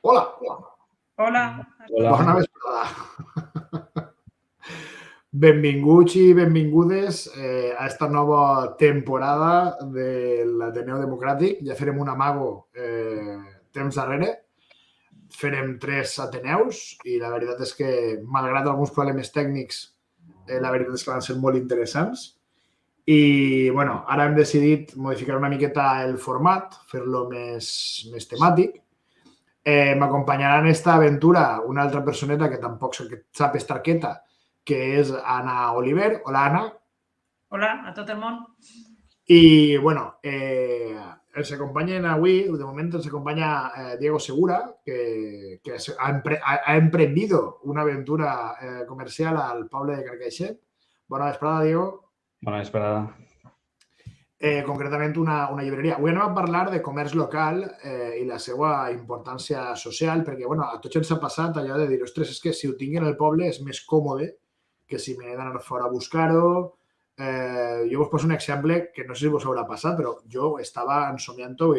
Hola. Hola. Bona vesprada. Benvinguts i benvingudes a esta nova temporada de l'Ateneu Democràtic. Ja farem un amago temps darrere. Farem 3 Ateneus i la veritat és que, malgrat alguns problemes tècnics, la veritat és que van ser molt interessants. I, bueno, ara hem decidit modificar una miqueta el format, fer-lo més temàtic. M'acompanyarà en esta aventura una altra personeta que tampoc sap estar quieta, que és Anna Oliver. Hola, Anna. Hola a tot el món. I, bueno, ens acompanyen avui, de moment ens acompanya Diego Segura, que ha emprendido una aventura comercial al poble de Carcaixent. Bona vesprada, Diego. Bona vesprada. Concretament una llibreria. Avui anem a parlar de comerç local i la seva importància social, perquè a tots ens ha passat allò de dir, ostres, és que si ho tinc en el poble és més còmode que si m'he d'anar fora a buscar-ho. Jo vos poso un exemple que no sé si vos haurà passat, però jo estava ensomiant-ho.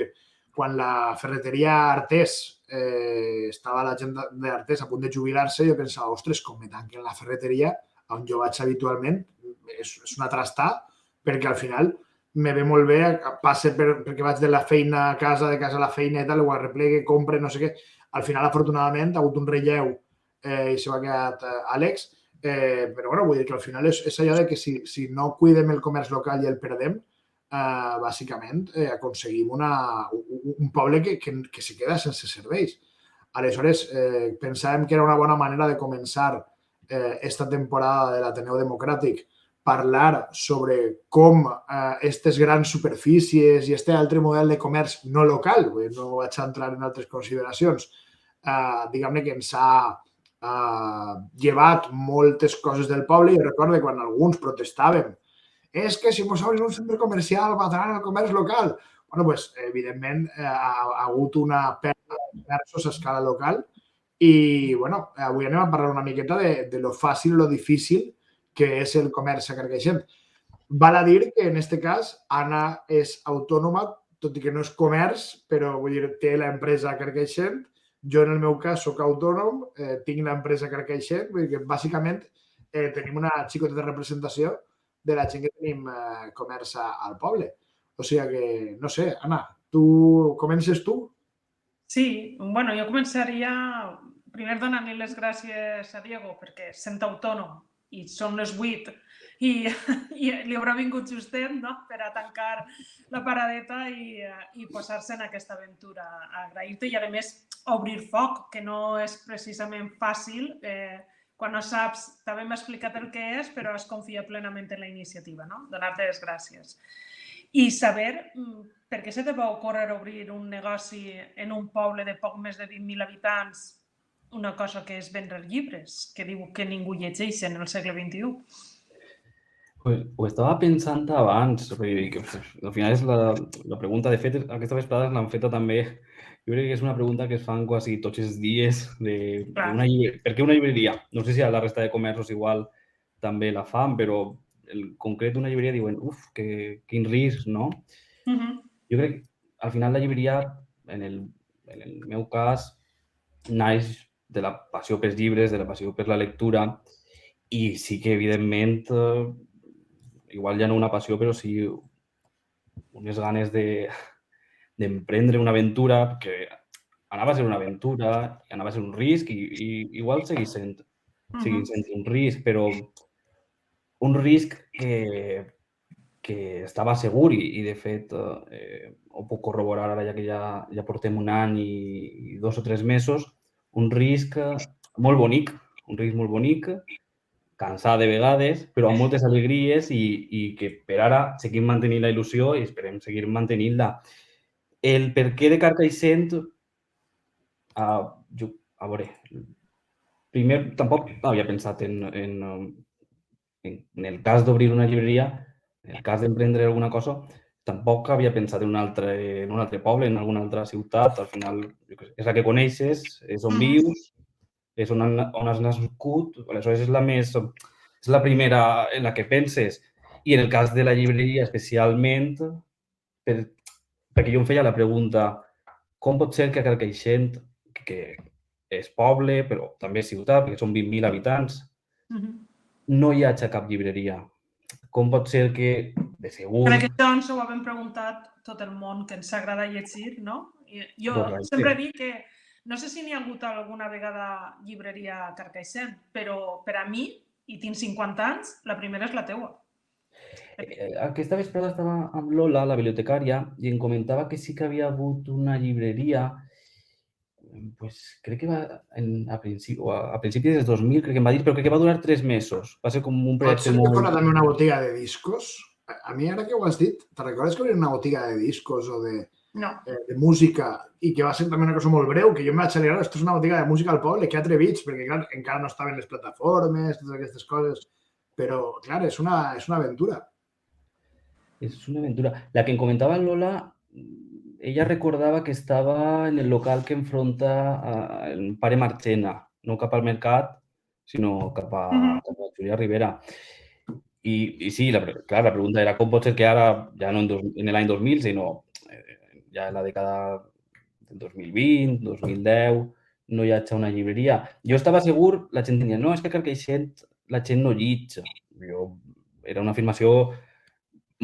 Quan la ferreteria Artés estava la gent d'Artés a punt de jubilar-se, jo pensava, ostres, com me tanquen la ferreteria on jo vaig habitualment, és una trastà, perquè al final me ve molt bé, passe perquè vaig de la feina a casa, de casa a la feina i tal, ho arreplegue, compre, no sé què. Al final, afortunadament, ha hagut un relleu i s'ho ha quedat Àlex. Però, vull dir que al final és allò de que si no cuidem el comerç local i el perdem, bàsicament aconseguim un poble que se queda sense serveis. Aleshores, pensàvem que era una bona manera de començar esta temporada de l'Ateneu Democràtic parlar sobre com aquestes grans superfícies i aquest altre model de comerç no local, no vaig entrar en altres consideracions, diguem-ne que ens ha llevat moltes coses del poble. Jo recordo quan alguns protestàvem és que si mos obrin un centre comercial mataran el comerç local. Doncs, evidentment, ha hagut una pèrdua de comerços a escala local i, avui anem a parlar una miqueta de lo fàcil o lo difícil que és el comerç a Carcaixent. Val a dir que, en aquest cas, Anna és autònoma, tot i que no és comerç, però vull dir, té l'empresa a Carcaixent. Jo, en el meu cas, soc autònom, tinc l'empresa a Carcaixent, vull dir que, bàsicament, tenim una xicoteta representació de la gent que tenim comerç al poble. O sigui que, no sé, Anna, comences tu? Sí, jo començaria primer donant-li les gràcies a Diego, perquè sent autònom i són les 8 i li haurà vingut justet per a tancar la paradeta i posar-se en aquesta aventura. Agrair-te i, a més, obrir foc, que no és precisament fàcil. Quan no saps, t'havem explicat el que és, però has confiat plenament en la iniciativa. Donar-te les gràcies. I saber per què se te va ocórrer obrir un negoci en un poble de poc més de 20.000 habitants, una cosa que és vendre llibres, que diu que ningú llegeix en el segle XXI. Pues, ho estava pensant abans, que al final és la pregunta, de fet, aquesta vesprada l'han feta també, jo crec que és una pregunta que es fan quasi tots els dies per què una llibreria? No sé si a la resta de comerços igual també la fan, però en concret una llibreria diuen, quin risc, no? Jo crec que al final la llibreria, en el meu cas, naix de la passió pels llibres, de la passió per la lectura, i sí que, evidentment, igual ja no una passió, però sí unes ganes d'emprendre una aventura, que anava a ser una aventura, anava a ser un risc, i igual segueix sent un risc, però un risc que estava segur i de fet, ho puc corroborar ara ja que ja portem un any i 2 o 3 mesos, un risc molt bonic, cansat de vegades, però amb moltes alegries i que per ara seguim mantenint la il·lusió i esperem seguir mantenint-la. El per què de Carcaixent, a veure, primer tampoc havia pensat en el cas d'obrir una llibreria, en el cas d'emprendre alguna cosa, tampoc havia pensat en un altre poble, en alguna altra ciutat. Al final és la que coneixes, és on vius, és on has nascut, aleshores és la primera en la que penses. I en el cas de la llibreria, especialment, perquè jo em feia la pregunta, com pot ser que a Carcaixent, que és poble, però també ciutat, perquè són 20.000 habitants, no hi hagi cap llibreria? Com pot ser que, de segur... Crec que això ens ho hem preguntat tot el món, que ens agrada llegir, no? Jo sempre dic que no sé si n'hi ha hagut alguna vegada llibreria a Carcaixent, però per a mi, i tinc 50 anys, la primera és la teua. Aquesta vesprada estava amb Lola, la bibliotecària, i em comentava que sí que havia hagut una llibreria, pues, crec que va a principis dels 2000, crec que em va dir, però crec que va durar 3 mesos. Va ser com un projecte molt... Pot ser que fora també una botiga de discos? A mi, ara que ho has dit, te recordes que hi havia una botiga de discos o de música i que va ser també una cosa molt breu, que jo em vaig alegrar, esto és una botiga de música al poble, que atrevits, perquè clar, encara no estaven les plataformes, totes aquestes coses, però clar, és una aventura. És una aventura. La que em comentava Lola, ella recordava que estava en el local que enfronta el Pare Marchena, no cap al mercat, sinó cap a Julià Rivera. I sí, clar, la pregunta era com pot ser que ara, ja no en l'any 2000, sinó ja en la dècada del 2020, 2010, no hi hagi una llibreria. Jo estava segur, la gent tenia, no, és que a Carcaixent la gent no llig. Era una afirmació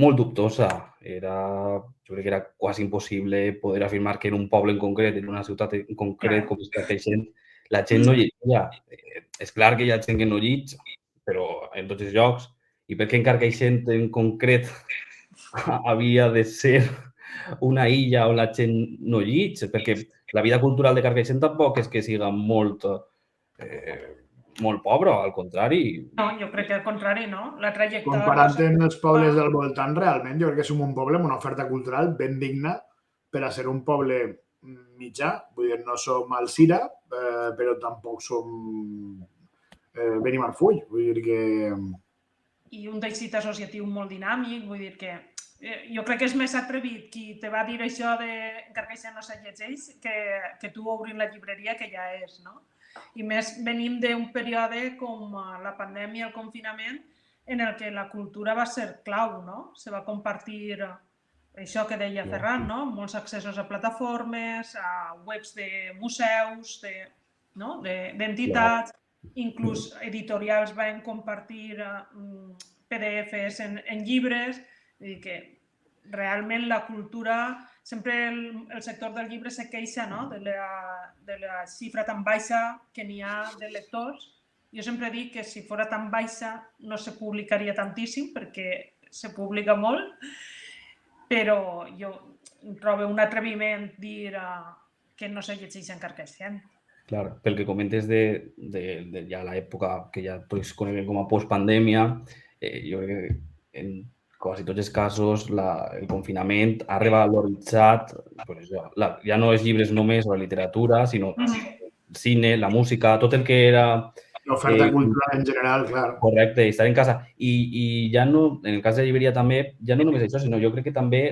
molt dubtosa. Jo crec que era quasi impossible poder afirmar que en un poble en concret, en una ciutat en concret com és Carcaixent, la gent no llegia. És clar que hi ha gent que no llig, però en tots els llocs. I per què en Carcaixent en concret havia de ser una illa on la gent no llig? Perquè la vida cultural de Carcaixent tampoc és que siga molt pobra, al contrari. No, jo crec que al contrari, no? La trajectòria... Comparant amb els pobles del voltant, realment, jo crec que som un poble amb una oferta cultural ben digna per a ser un poble mitjà. Vull dir, no som Alzira, però tampoc som Benimarfull. Vull dir que... I un teixit associatiu molt dinàmic, vull dir que jo crec que és més atrevit qui te va dir això de Carcaixent no se llegeix que tu obrint la llibreria que ja és, no? I més venim d'un període com la pandèmia, el confinament, en el que la cultura va ser clau, no? Se va compartir això que deia Ferran, no? Molts accessos a plataformes, a webs de museus, d'entitats, inclús editorials van compartir PDFs en llibres, vull dir que realment la cultura, sempre el sector del llibre se queixa de la xifra tan baixa que n'hi ha de lectors. Jo sempre dic que si fos tan baixa no se publicaria tantíssim, perquè se publica molt, però jo trobo un atreviment dir que no se llegeix en Carcaixent. Clar, pel que comentes de ja l'època que ja tots coneguem com a postpandèmia, jo crec que en quasi tots els casos el confinament ha revaloritzat, ja no els llibres només o la literatura, sinó el cine, la música, tot el que era... L'oferta cultural en general, clar. Correcte, estar en casa. I ja no, en el cas de la llibreria també, ja no només això, sinó jo crec que també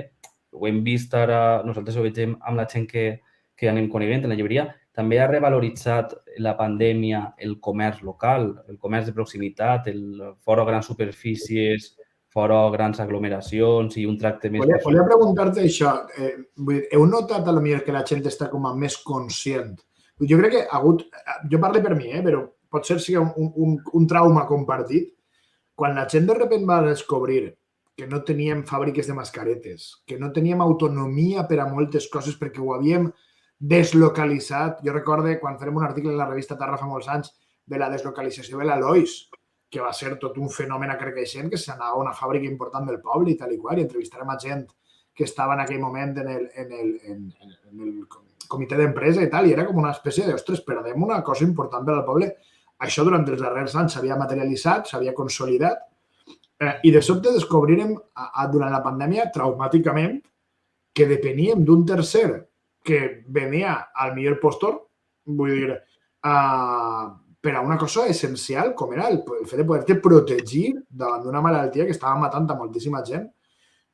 ho hem vist ara, nosaltres ho veiem amb la gent que anem coneguent en la llibreria, també ha revaloritzat la pandèmia el comerç local, el comerç de proximitat, el fora grans superfícies, fora grans aglomeracions i un tracte més... Volia preguntar-te això. Heu notat potser que la gent està com a més conscient? Jo crec que ha hagut... Jo parlo per mi, però pot ser sigui un trauma compartit. Quan la gent de sobte va descobrir que no teníem fàbriques de mascaretes, que no teníem autonomia per a moltes coses perquè ho havíem deslocalitzat. Jo recordo quan fèiem un article en la revista Terra fa molts anys de la deslocalització de l'Alois, que va ser tot un fenomen a Carcaixent, que s'anava a una fàbrica important del poble i tal i qual, i entrevistarem a gent que estava en aquell moment en el comitè d'empresa i tal, i era com una espècie de, ostres, perdem una cosa important per al poble. Això durant els darrers anys s'havia materialitzat, s'havia consolidat, i de sobte descobrirem durant la pandèmia, traumàticament, que depeníem d'un tercer que venia al millor postor, vull dir, per a una cosa essencial com era el fet de poder-te protegir davant d'una malaltia que estava matant a moltíssima gent.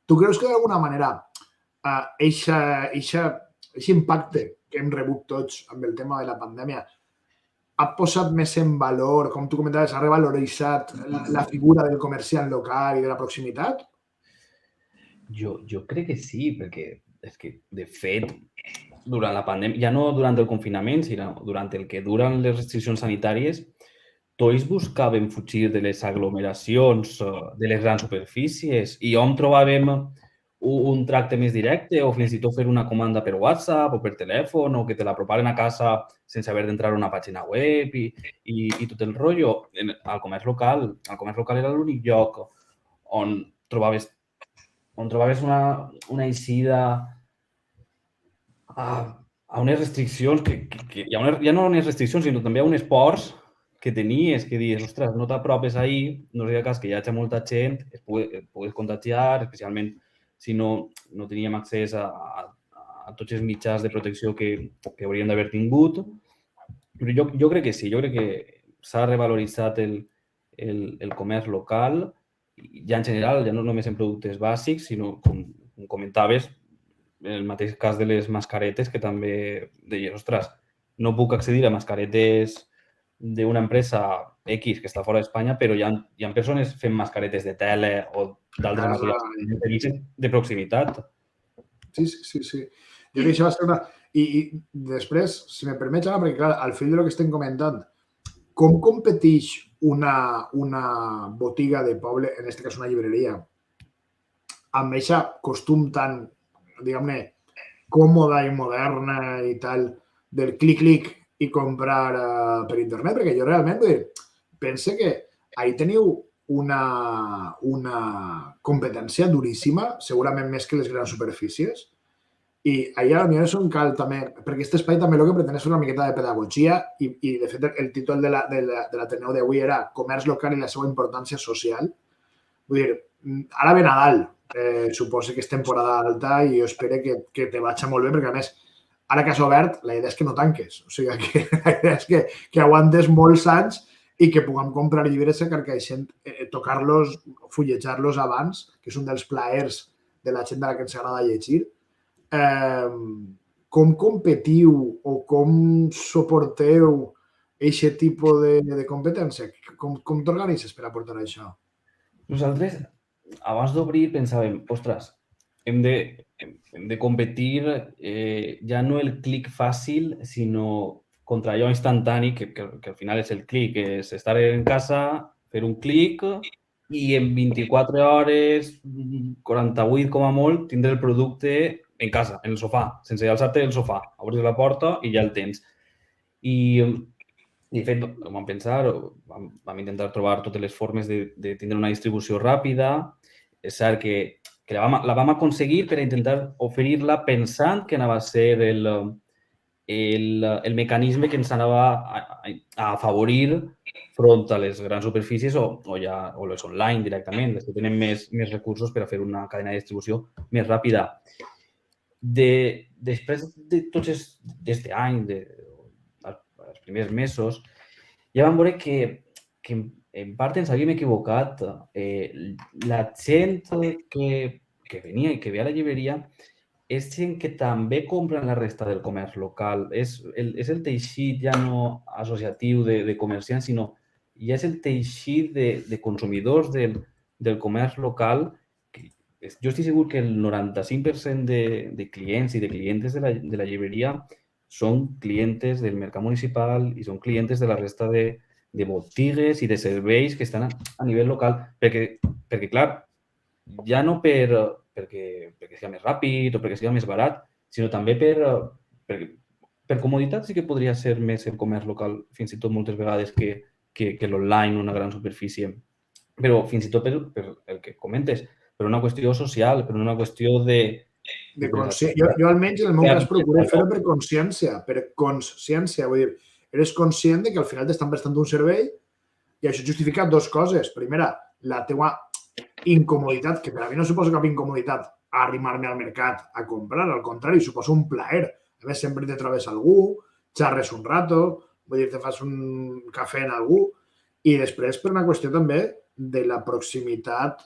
Tu creus que d'alguna manera aquest impacte que hem rebut tots amb el tema de la pandèmia ha posat més en valor, com tu comentaves, ha revaloritzat la figura del comerciant local i de la proximitat? Jo crec que sí, perquè és que, de fet, durant la pandèmia, ja no durant el confinament, sinó durant el que duren les restriccions sanitàries, tots buscàvem fugir de les aglomeracions, de les grans superfícies, i on trobàvem un tracte més directe o fins i tot fer una comanda per WhatsApp o per telèfon o que te l'aproparen a casa sense haver d'entrar a una pàgina web i tot el rotllo. Al comerç local era l'únic lloc on trobaves una eixida a unes restriccions ja no unes restriccions, sinó també a uns ports que tenies, que dius, ostres, no t'apropes ahir, no sigui cas que hi hagi molta gent, et pugues contagiar, especialment si no teníem accés a tots els mitjans de protecció que hauríem d'haver tingut. Però jo crec que sí, jo crec que s'ha revaloritzat el comerç local, ja en general, ja no només en productes bàsics, sinó, com comentaves, en el mateix cas de les mascaretes, que també deies, ostres, no puc accedir a mascaretes d'una empresa X que està fora d'Espanya, però hi ha persones fent mascaretes de tele o d'altres materials de proximitat. Sí. Jo crec que això va ser una... I després, si me permets, Anna, perquè clar, al fil de lo que estem comentant, com competeix una botiga de poble, en aquest cas una llibreria, amb aquest costum tan, diguem-ne, còmoda i moderna i tal, del clic-clic i comprar per internet? Perquè jo realment penso que ahí teniu una competència duríssima, segurament més que les grans superfícies, i allà potser és on cal també, perquè aquest espai també el que pretén és una miqueta de pedagogia i de fet el títol de l'Ateneu d'avui era Comerç local i la seva importància social. Vull dir, ara ve Nadal, suposo que és temporada alta i jo espero que te vagi molt bé, perquè a més, ara que has obert, la idea és que no tanques. O sigui, que la idea és que aguantes molts anys i que puguem comprar llibres que deixem tocar-los, fullejar-los abans, que és un dels plaers de la gent a la que ens agrada llegir. Com competiu o com suporteu aquest tipus de competència? Com t'organitzes per aportar això? Nosaltres, abans d'obrir, pensàvem, ostres, hem de competir ja no el clic fàcil, sinó contra allò instantani, que al final és el clic, és estar en casa, fer un clic i en 24 hores, 48 com a molt, tindre el producte en casa, en el sofà, sense alçar-te del sofà. Obres la porta i ja el tens. I, de fet, vam pensar, vam intentar trobar totes les formes de tindre una distribució ràpida. És cert que la vam aconseguir per intentar oferir-la pensant que anava a ser el mecanisme que ens anava a afavorir front a les grans superfícies o les online directament, les que tenen més recursos per a fer una cadena de distribució més ràpida. Després de tots aquest any, els primers mesos, ja vam veure que en part ens havíem equivocat. La gent que venia i que ve a la llibreria és gent que també compra en la resta del comerç local. És el teixit ja no associatiu de comerciants, sinó ja és el teixit de consumidors del comerç local. Jo estic segur que el 95% de clients i de clientes de la llibreria són clientes del mercat municipal i són clientes de la resta de botigues i de serveis que estan a nivell local. Perquè clar, ja no perquè sigui més ràpid o perquè sigui més barat, sinó també per comoditat sí que podria ser més el comerç local, fins i tot moltes vegades que l'online, una gran superfície. Però fins i tot per el que comentes, per una qüestió social, per una qüestió de... Jo almenys en el meu cas procuro fer-ho per consciència. Vull dir, eres conscient que al final t'estan prestant un servei i això justifica dues coses. Primera, la teua incomoditat, que per a mi no suposa cap incomoditat arrimar-me al mercat a comprar, al contrari, suposa un plaer. A més, sempre te trobes algú, xarres un rato, vull dir, te fas un cafè en algú i després per una qüestió també de la proximitat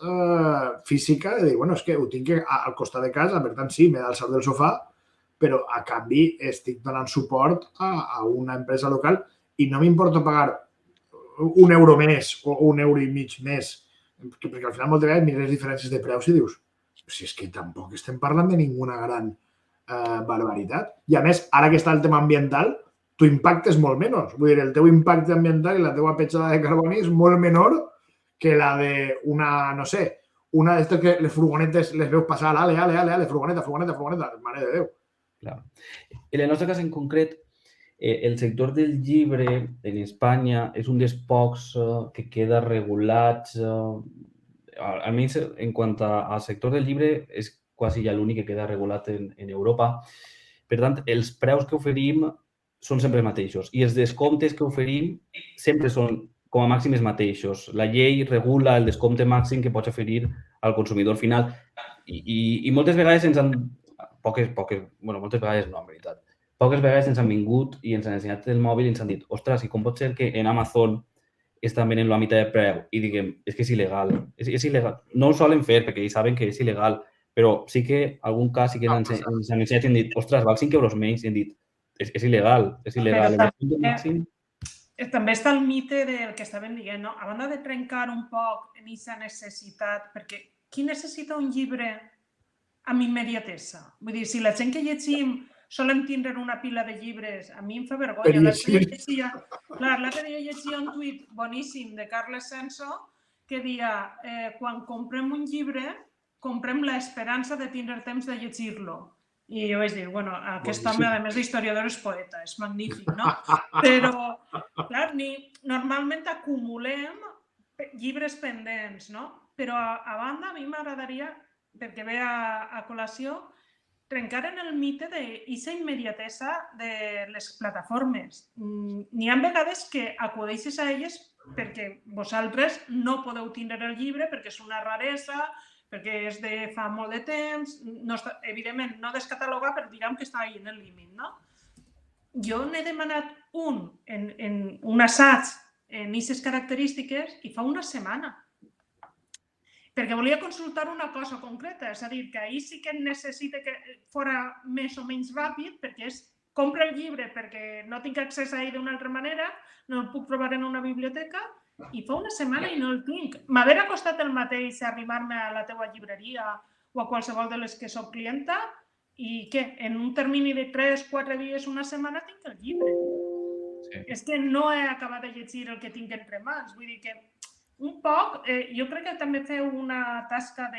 física, de dir, bueno, és que ho tinc al costat de casa, per tant, sí, m'he d'alçar del sofà, però a canvi estic donant suport a una empresa local i no m'importa pagar €1 més o €1,50 més, perquè al final moltes vegades mires les diferències de preus i dius, Si és que tampoc estem parlant de ninguna gran barbaritat. I a més, ara que està el tema ambiental, tu impacte és molt menys. Vull dir, el teu impacte ambiental i la teva petjada de carboni és molt menor que la d'una, no sé, una d'estes que les furgonetes les veus passar, ale, furgoneta, mare de Déu. Clar. En el nostre cas en concret, el sector del llibre en Espanya és un dels pocs que queda regulats, almenys en quant al sector del llibre és quasi ja l'únic que queda regulat en Europa. Per tant, els preus que oferim són sempre els mateixos i els descomptes que oferim sempre són com a màxim els mateixos. La llei regula el descompte màxim que pots oferir al consumidor final i moltes vegades ens han... moltes vegades no, en veritat. Poques vegades ens han vingut i ens han ensenyat el mòbil i ens han dit, ostres, i com pot ser que en Amazon estan venent la meitat de preu? I diguem, és que és il·legal. És il·legal. No ho solen fer perquè ells saben que és il·legal, però sí que algun cas sí que ens han ensenyat i han dit, ostres, val 5 euros menys. I han dit, és il·legal, és il·legal. També està el mite del que estàvem dient, no? A banda de trencar un poc en aquesta necessitat, perquè qui necessita un llibre amb immediatesa? Vull dir, si la gent que llegim solem tindre una pila de llibres, a mi em fa vergonya. L'altre dia llegia un tuit boníssim de Carles Senso que deia, quan comprem un llibre, comprem l'esperança de tindre temps de llegir-lo. I jo vaig dir, bueno, aquest home, a més d'historiador, és poeta, és magnífic, no? Però, clar, normalment acumulem llibres pendents, no? Però, a banda, a mi m'agradaria, perquè ve a col·lació, trencar en el mite d'aquesta immediatesa de les plataformes. N'hi ha vegades que acudeixes a elles perquè vosaltres no podeu tindre el llibre, perquè és una raresa, perquè és de fa molt de temps, evidentment no descatalogar, però diguem que està ahí en el límit, no? Jo n'he demanat un assaig en aquestes característiques i fa una setmana. Perquè volia consultar una cosa concreta, és a dir, que ahir sí que necessita que fora més o menys ràpid, perquè és compra el llibre perquè no tinc accés a ell d'una altra manera, no el puc trobar en una biblioteca, i fa una setmana i no el tinc. M'haurà costat el mateix arribar-me a la teva llibreria o a qualsevol de les que soc clienta i què? En un termini de 3-4 dies, una setmana, tinc el llibre. És que no he acabat de llegir el que tinc entre mans. Vull dir que un poc, jo crec que també feu una tasca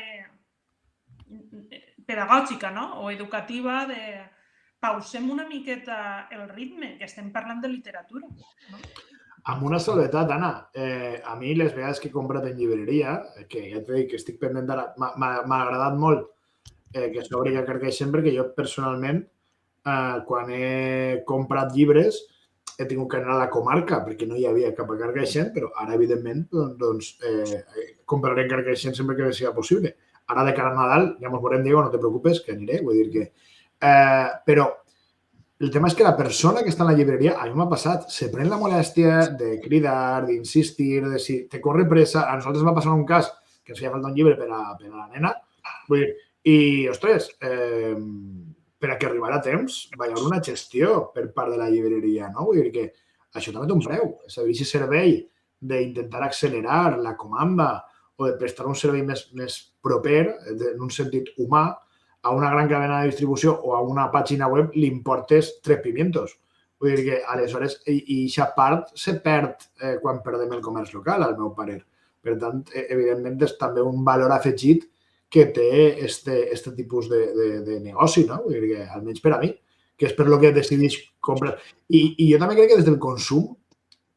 pedagògica o educativa de pausem una miqueta el ritme, que estem parlant de literatura. Amb una salvetat, Anna. A mi les vegades que he comprat en llibreria, que ja t'he dit que estic pendent d'ara, m'ha agradat molt que s'obri a Carcaixent perquè jo personalment, quan he comprat llibres, he tingut que anar a la comarca perquè no hi havia cap a Carcaixent, però ara, evidentment, doncs, compraré en Carcaixent sempre que sigui possible. Ara, de cara a Nadal, ja ens veurem, Diego, no te preocupes, que aniré, vull dir que... Però el tema és que la persona que està en la llibreria, a mi m'ha passat, se pren la molèstia de cridar, d'insistir, de si te corre pressa. A nosaltres va passar un cas que ens feia falta un llibre per a la nena, vull dir, i, ostres, per a que arribara a temps, va haver una gestió per part de la llibreria, no? Vull dir que això també té un preu. És a dir, aquest servei d'intentar accelerar la comanda o de prestar un servei més proper, en un sentit humà, a una gran cadena de distribució o a una pàgina web li importes 3 pimientos. Vull dir que, aleshores, i aquesta part se perd quan perdem el comerç local, al meu parer. Per tant, evidentment, és també un valor afegit que té este tipus de negoci, no? Vull dir que, almenys per a mi, que és per lo que decideix comprar. I jo també crec que des del consum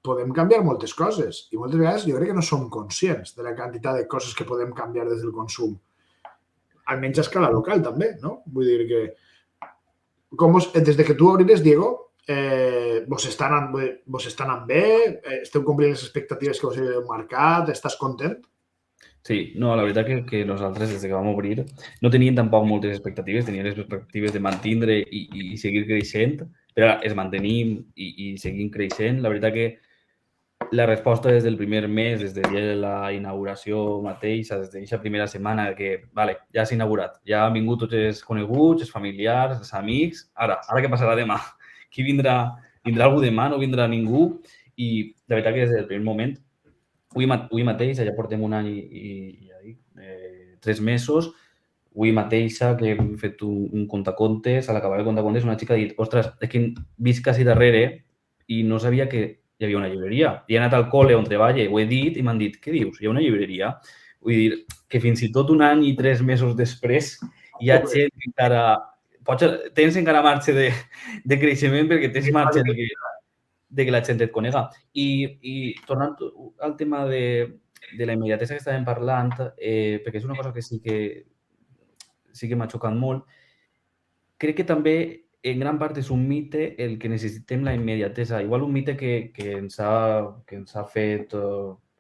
podem canviar moltes coses. I moltes vegades jo crec que no som conscients de la quantitat de coses que podem canviar des del consum. Almenys a escala local, també, no? Vull dir que, des de que tu obrires, Diego, vos estan anant bé? Esteu complint les expectatives que vos heu marcat? Estàs content? Sí, no, la veritat que nosaltres, des que vam obrir, no teníem tampoc moltes expectatives, teníem les expectatives de mantindre i seguir creixent, però es mantenim i seguim creixent. La veritat que la resposta des del primer mes, des del dia de la inauguració mateixa, des d'aquesta primera setmana, que, vale, ja s'ha inaugurat, ja han vingut tots els coneguts, els familiars, els amics, ara què passarà demà? Qui vindrà? Vindrà algú demà? No vindrà ningú? I la veritat que des del primer moment, avui mateix, ja portem un any i 3 mesos, avui mateixa que hem fet un contacontes, a l'acabar el contacontes una xica ha dit, ostres, és que visc quasi darrere i no sabia que hi havia una llibreria. I he anat al col·le on treballo, ho he dit i m'han dit, què dius? Hi ha una llibreria? Vull dir, que fins i tot un any i 3 mesos després hi ha gent que encara... Tens encara marge de creixement perquè tens marge de que la gent et conega. I tornant al tema de la immediatesa que estàvem parlant, perquè és una cosa que sí que m'ha xocat molt, crec que també en gran part és un mite el que necessitem la immediatesa. Igual un mite que ens ha fet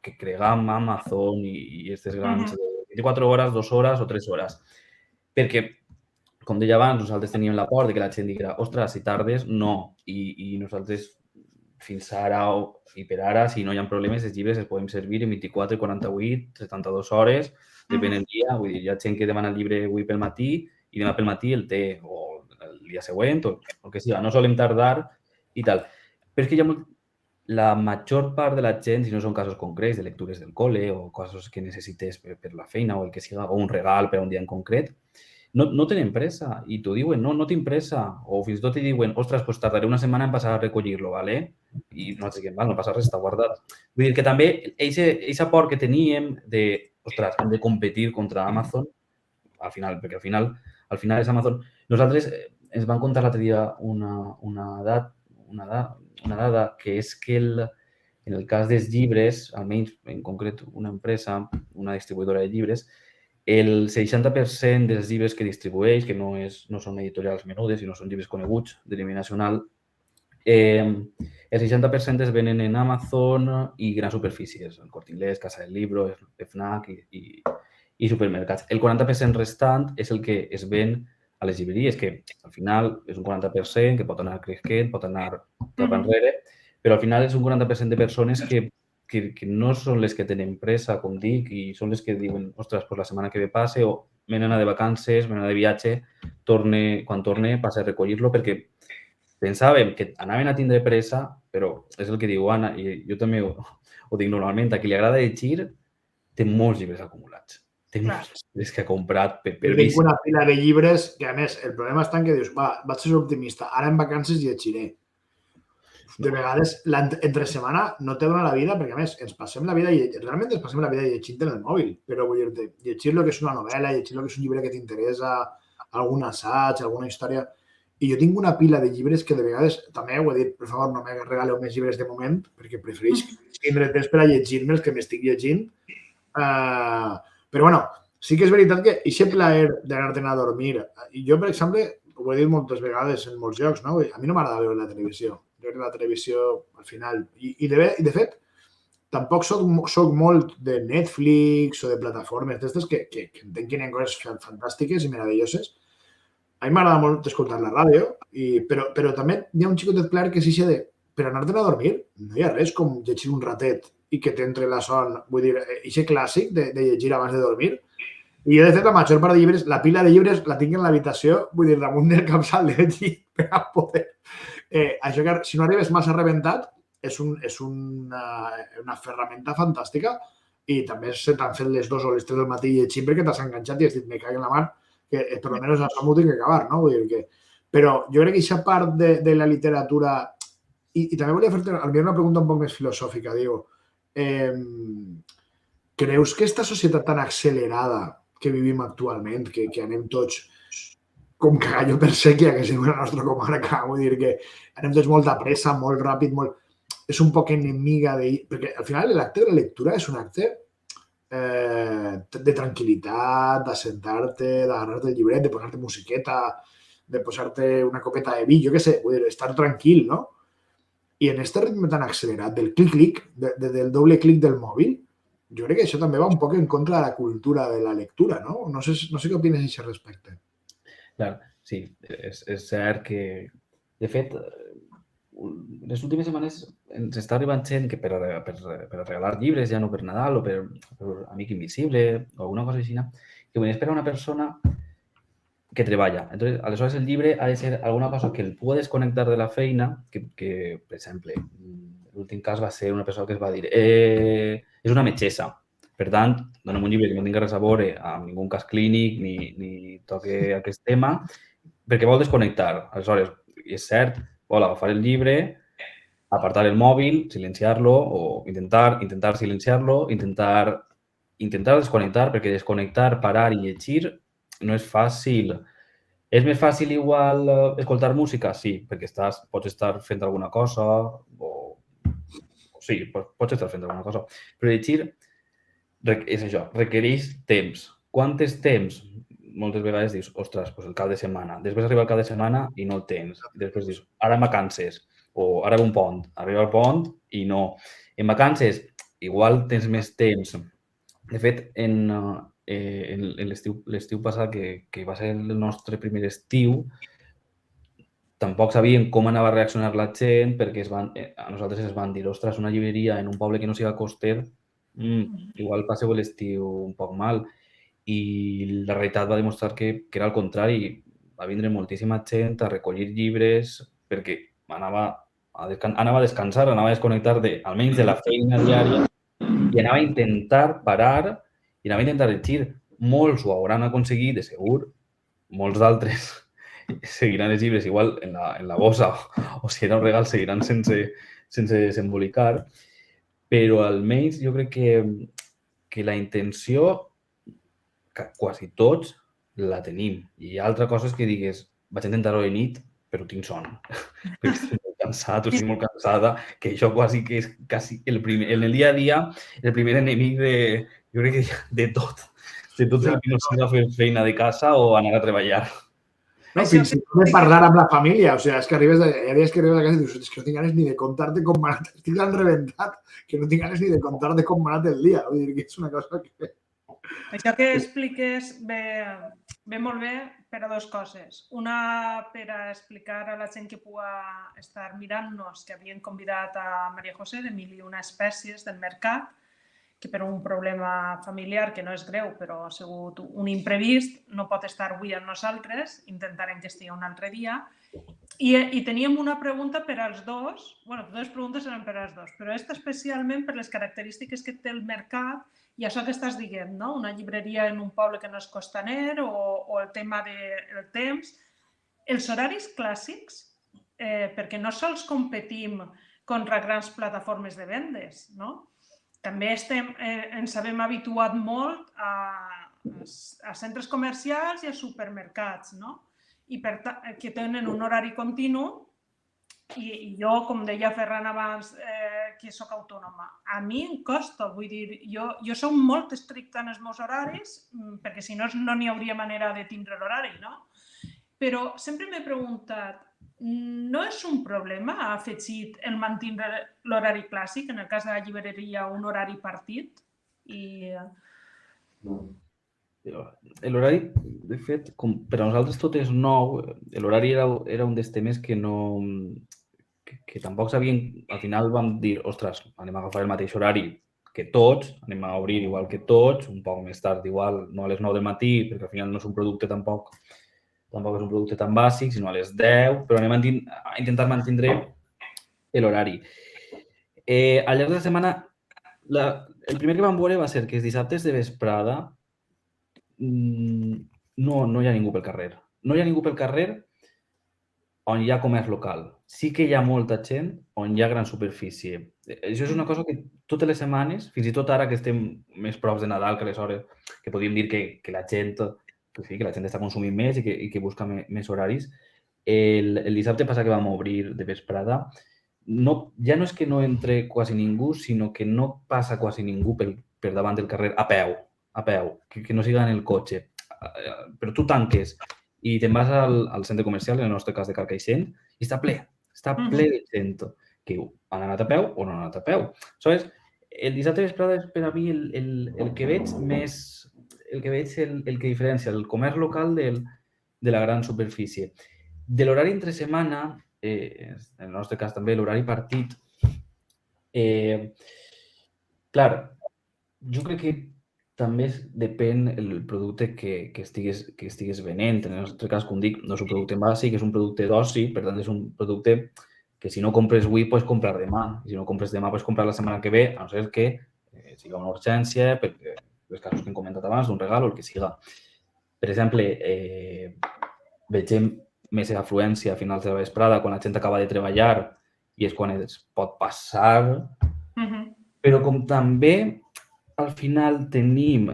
que cregam Amazon i aquestes grans 24 hores, 2 hores o 3 hores. Perquè, com deia abans, nosaltres teníem la por de que la gent diguera, ostres, si tardes, no. I nosaltres fins ara i per ara, si no hi ha problemes, els llibres els podem servir en 24, 48, 72 hores, depèn del dia. Vull dir, hi ha gent que demana el llibre avui pel matí i demà pel matí el té, o el dia següent, o el que sigui. No solem tardar i tal. Però és que hi ha la major part de la gent, si no són casos concrets de lectures del col·le o coses que necessites per la feina o el que siga, o un regal per a un dia en concret, no tenen pressa i t'ho diuen, no tinc pressa. O fins i tot t'hi diuen, ostres, doncs tardaré una setmana en passar a recollir-lo, ¿vale? I nosaltres diguem, no passa res, està guardat. Vull dir que també aquesta por que teníem de, ostres, hem de competir contra Amazon, al final, perquè al final és Amazon. Nosaltres ens van contar l'altre dia una dada que és que en el cas dels llibres, almenys en concret una empresa, una distribuïdora de llibres, el 60% dels llibres que distribueix, que no són editorials menudes, sinó són llibres coneguts de nivell nacional, el 60% es venen en Amazon i grans superfícies, el Corte Inglés, Casa del Libro, FNAC i supermercats. El 40% restant és el que es ven a les llibreries, que al final és un 40% que pot anar creixent, pot anar cap enrere, però al final és un 40% de persones que no són les que tenen pressa, com dic, i són les que diuen, ostres, pues la setmana que ve passe o me n'anà de vacances, me n'anà de viatge, quan torne passe a recollir-lo, perquè pensàvem que anaven a tindre pressa, però és el que diu Anna, i jo també ho dic normalment, a qui li agrada llegir té molts llibres acumulats. Té molts llibres que ha comprat per tinc una pila de llibres que, a més, el problema està en que dius, vaig ser optimista, ara en vacances llegiré. De vegades, entre setmana no te dona la vida, perquè a més, realment ens passem la vida llegint en el mòbil, però vull dir-te, llegir el que és una novel·la, llegir el que és un llibre que t'interessa, algun assaig, alguna història. I jo tinc una pila de llibres que de vegades, també ho he dit, per favor, no me regaleu més llibres de moment, perquè prefereix tindre temps per a llegir-me els que m'estic llegint. Però, bueno, sí que és veritat que aquest plaer d'anar-te'n a dormir, i jo, per exemple, ho he dit moltes vegades en molts llocs, no? A mi no m'agrada veure la televisió. Jo crec que la televisió, al final... I de fet, tampoc soc molt de Netflix o de plataformes d'estes que entenc que hi ha coses fantàstiques i meravelloses. A mi m'agrada molt escoltar la ràdio, però també hi ha un xicotet plaer que és això de, per anar-te'n a dormir, no hi ha res com llegir un ratet i que t'entre la son, vull dir, aquest clàssic de llegir abans de dormir. I jo, de fet, la major part de llibres, la pila de llibres la tinc en l'habitació, vull dir, damunt del capçal de llit per a poder... Això que, si no arribes massa rebentat, és una ferramenta fantàstica i també se t'han fet les 2 o les 3 del matí llegint perquè t'has enganxat i has dit, me cago en la mar, que per almenys això m'ho tinc que acabar, no? Vull dir que... Però jo crec que aquesta part de la literatura... I també volia fer-te una pregunta un poc més filosòfica, digo. Creus que aquesta societat tan accelerada que vivim actualment, que anem tots com cagallo per sèquia, que sigui la nostra comarca, vull dir que anem tots molt de pressa, molt ràpid, és un poc enemiga de... Perquè al final l'acte de la lectura és un acte de tranquil·litat, d'assentar-te, d'agarrar-te el llibret, de posar-te musiqueta, de posar-te una copeta de vi, jo què sé, vull dir, estar tranquil, no? I en aquest ritme tan accelerat del clic-clic, del doble clic del mòbil, jo crec que això també va un poc en contra de la cultura de la lectura, no? No sé què opines a aquest respecte. Clar, sí, és cert que, de fet, les últimes setmanes ens està arribant gent que per a regalar llibres, ja no per Nadal o per Amic Invisible o alguna cosa així, que vull esperar una persona que treballa. Entonces, aleshores el llibre ha de ser alguna cosa que el pugui desconnectar de la feina, que per exemple, l'últim cas va ser una persona que es va dir és una metgessa Per tant, donem un llibre que no tingui res a veure amb ningú cas clínic ni toque aquest tema, perquè vol desconnectar. Aleshores, és cert, vol agafar el llibre, apartar el mòbil, silenciar-lo o intentar silenciar-lo, intentar desconnectar, perquè desconnectar, parar i llegir no és fàcil. És més fàcil igual escoltar música? Sí, perquè pots estar fent alguna cosa o sí, pots estar fent alguna cosa. Però llegir és això, requereix temps. Quantes temps? Moltes vegades dius, ostres, doncs el cap de setmana. Després arriba el cap de setmana i no el tens. Després dius, ara en vacances o ara ve un pont. Arriba el pont i no. En vacances igual tens més temps. De fet, en l'estiu passat, que va ser el nostre primer estiu, tampoc sabíem com anava a reaccionar la gent perquè a nosaltres ens van dir, ostres, una llibreria en un poble que no siga coster, igual passeu l'estiu un poc mal. I la realitat va demostrar que era al contrari. Va vindre moltíssima gent a recollir llibres perquè anava a descansar, anava a desconnectar almenys de la feina diària i anava a intentar parar i anava a intentar llegir. Molts ho hauran aconseguit, de segur. Molts d'altres seguiran els llibres igual en la bossa o si era un regal seguiran sense desembolicar. Però almenys jo crec que la intenció quasi tots la tenim. I hi ha altra cosa és que digues, vaig intentar-ho de nit, però tinc son. Perquè estic molt cansat o estic molt cansada, que això quasi que és en el dia a dia el primer enemic jo crec que de tot. De tot el que no sigui fer feina de casa o anar a treballar. No, fins i tot de parlar amb la família. O sigui, és que hi ha dies que arribes a casa i dius, és que no tinc ganes ni de contar-te com m'ha anat. Estic tan rebentat que no tinc ganes ni de contar-te com m'ha anat el dia. Vull dir que és una cosa que... Això que expliques ve molt bé per a dues coses. Una, per a explicar a la gent que pugui estar mirant-nos que havien convidat a Maria José de Mil i una espècies del mercat, que per un problema familiar, que no és greu, però ha sigut un imprevist, no pot estar avui amb nosaltres, intentarem que estigui un altre dia. I teníem una pregunta per als dos, bueno, dues preguntes eren per als dos, però aquesta especialment per les característiques que té el mercat i això que estàs dient, no? Una llibreria en un poble que no és costaner o el tema del temps. Els horaris clàssics, perquè no sols competim contra grans plataformes de vendes, no? També ens hem habituat molt a centres comercials i a supermercats, no? I que tenen un horari continu i jo, com deia Ferran abans, que soc autònoma, a mi em costa, vull dir, jo soc molt estricta en els meus horaris perquè si no n'hi hauria manera de tindre l'horari, no? Però sempre m'he preguntat, no és un problema, ha afegit el mantindre l'horari clàssic, en el cas de la llibreria, un horari partit? L'horari, de fet, com per a nosaltres tot és nou, l'horari era un dels temes que tampoc sabíem, al final vam dir, ostres, anem a agafar el mateix horari que tots, anem a obrir igual que tots, un poc més tard igual, no a les 9 del matí, perquè al final no és un producte tampoc és un producte tan bàsic, sinó a les 10, però anem a intentar mantindre l'horari. Al llarg de la setmana, el primer que vam veure va ser que els dissabtes de vesprada no hi ha ningú pel carrer. No hi ha ningú pel carrer on hi ha comerç local. Sí que hi ha molta gent on hi ha gran superfície. Això és una cosa que totes les setmanes, fins i tot ara que estem més prop de Nadal, que aleshores que podríem dir que la gent està consumint més i que busca més horaris. El dissabte passat que vam obrir de vesprada, ja no és que no entre quasi ningú, sinó que no passa quasi ningú per davant del carrer a peu, que no siga en el cotxe. Però tu tanques i te'n vas al centre comercial, en el nostre cas de Carcaixent, i està ple de gent que han anat a peu o no han anat a peu. Aleshores, el dissabte de vesprada és per a mi el que veig més... el que diferencia el comerç local de la gran superfície. De l'horari entre setmana, en el nostre cas també l'horari partit, clar, jo crec que també depèn el producte que estigues venent. En el nostre cas, com dic, no és un producte bàsic, és un producte d'oci, per tant, és un producte que si no compres avui pots comprar demà. I si no compres demà pots comprar la setmana que ve, a no ser que siga una urgència, perquè els casos que hem comentat abans, un regal o el que siga. Per exemple, vegem més afluència a finals de la vesprada, quan la gent acaba de treballar i és quan es pot passar, però com també al final tenim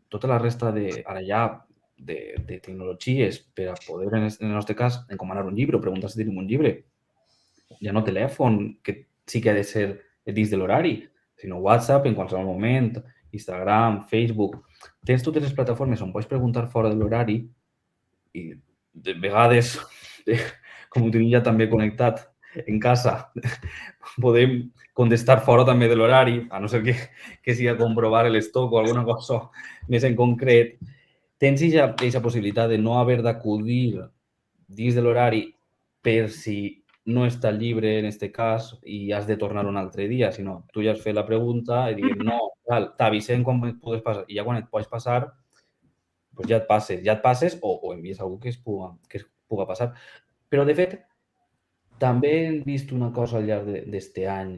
tota la resta ara ja de tecnologies per a poder, en el nostre cas, encomanar un llibre o preguntar si tenim un llibre. Ja no telèfon, que sí que ha de ser dins de l'horari, sinó WhatsApp en qualsevol moment, Instagram, Facebook. Tens totes les plataformes on pots preguntar fora de l'horari i de vegades, com ho tenim ja també connectat en casa, podem contestar fora també de l'horari, a no ser que sigui a comprovar l'estoc o alguna cosa més en concret. Tens aquesta possibilitat de no haver d'acudir dins de l'horari per si no està el llibre en aquest cas i has de tornar un altre dia, sinó tu ja has fet la pregunta i diguem, no, t'avisem quan et pugues passar i ja quan et pots passar, doncs ja et passes o envies algú que es puga passar. Però, de fet, també hem vist una cosa al llarg d'aquest any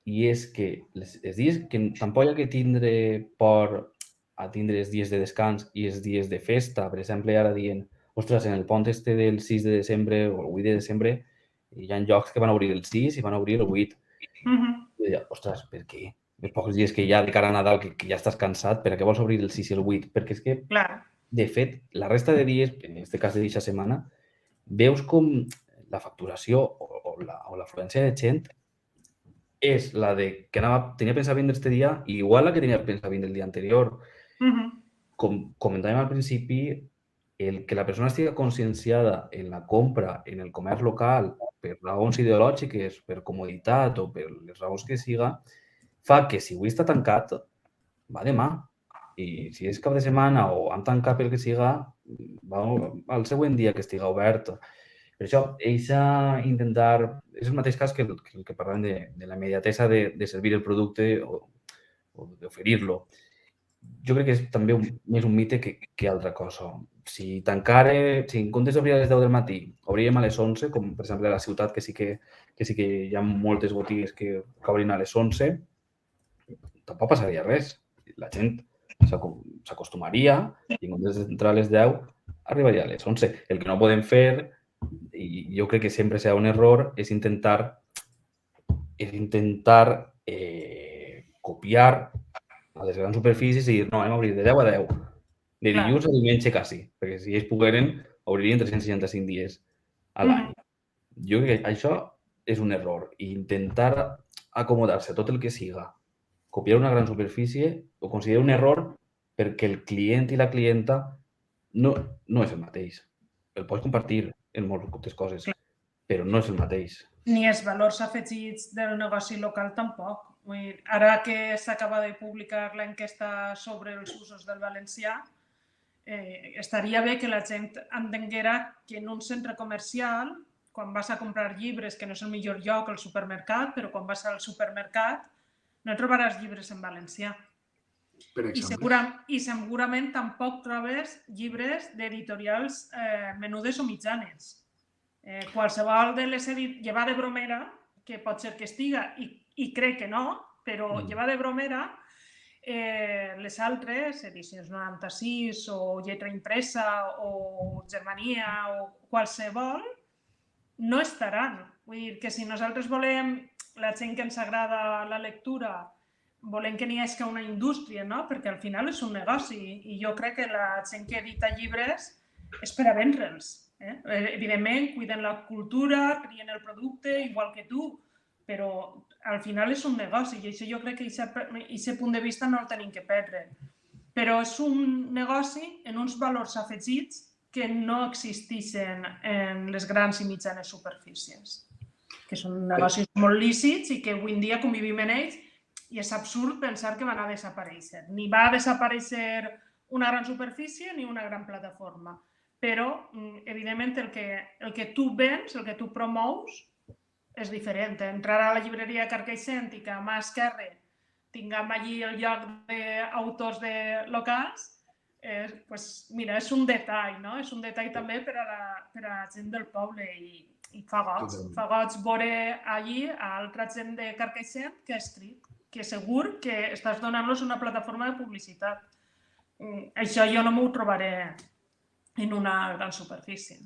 i és que els dies que tampoc hi ha que tindre por a tindre els dies de descans i els dies de festa. Per exemple, ara dient, ostres, en el pont este del 6 de desembre o el 8 de desembre hi ha llocs que van obrir el 6 i van obrir el 8. I deia, ostres, per què? Els pocs dies que hi ha de cara a Nadal que ja estàs cansat, per a què vols obrir el 6 i el 8? Perquè és que, de fet, la resta de dies, en aquest cas de aquesta setmana, veus com la facturació o l'afluència de gent és la de que tenia pensat vindre este dia i igual la que tenia pensat vindre el dia anterior. Com comentàvem al principi, el que la persona estigui conscienciada en la compra, en el comerç local, per raons ideològiques, per comoditat o per les raons que siga, fa que si avui està tancat, va demà. I si és cap de setmana o han tancat pel que siga, va al següent dia que estiga obert. Per això, és el mateix cas que el que parlàvem de la immediatesa de servir el producte o d'oferir-lo. Jo crec que és també més un mite que altra cosa. Si en comptes d'obrir a les 10 del matí, obríem a les 11, com per exemple a la ciutat, que sí que hi ha moltes botigues que obrin a les 11, tampoc passaria res. La gent s'acostumaria i en comptes d'entrar a les 10, arribaria a les 11. El que no podem fer, i jo crec que sempre serà un error, és intentar copiar a les grans superfícies i dir, no, anem a obrir de 10 a 10, de dilluns a diumenge quasi, perquè si ells pogueren, obririen 365 dies a l'any. Jo crec que això és un error. I intentar acomodar-se a tot el que siga, copiar una gran superfície, ho considero un error perquè el client i la clienta no és el mateix. El pots compartir en moltes coses, però no és el mateix. Ni els valors afegits del negoci local tampoc. Ara que s'acaba de publicar l'enquesta sobre els usos del valencià, estaria bé que la gent entenguera que en un centre comercial, quan vas a comprar llibres, que no és el millor lloc, al supermercat, però quan vas al supermercat no trobaràs llibres en valencià. I segurament tampoc trobes llibres d'editorials menudes o mitjanes. Qualsevol de les llevar de bromera, que pot ser que estiga, i crec que no, però llevar de bromera, les altres, edicions 96 o lletra impresa o Germania o qualsevol, no estaran. Vull dir que si nosaltres volem, la gent que ens agrada la lectura, volem que n'hi hagi una indústria, no? Perquè al final és un negoci i jo crec que la gent que edita llibres és per a vendre'ls. Evidentment, cuiden la cultura, crien el producte, igual que tu, però al final és un negoci i això jo crec que aquest punt de vista no el tenim que perdre. Però és un negoci en uns valors afegits que no existeixen en les grans i mitjanes superfícies, que són negocis molt lícits i que avui en dia convivim en ells i és absurd pensar que van a desaparèixer. Ni va a desaparèixer una gran superfície ni una gran plataforma. Però, evidentment, el que tu vens, el que tu promous, és diferent. Entrar a la llibreria Carcaixent i que a mà esquerra tinguem allí el lloc d'autors locals, mira, és un detall, no? És un detall també per a la gent del poble i fa goig veure allí a altra gent de Carcaixent que ha escrit. que segur que estàs donant-los una plataforma de publicitat. Això jo no m'ho trobaré en una gran superfície.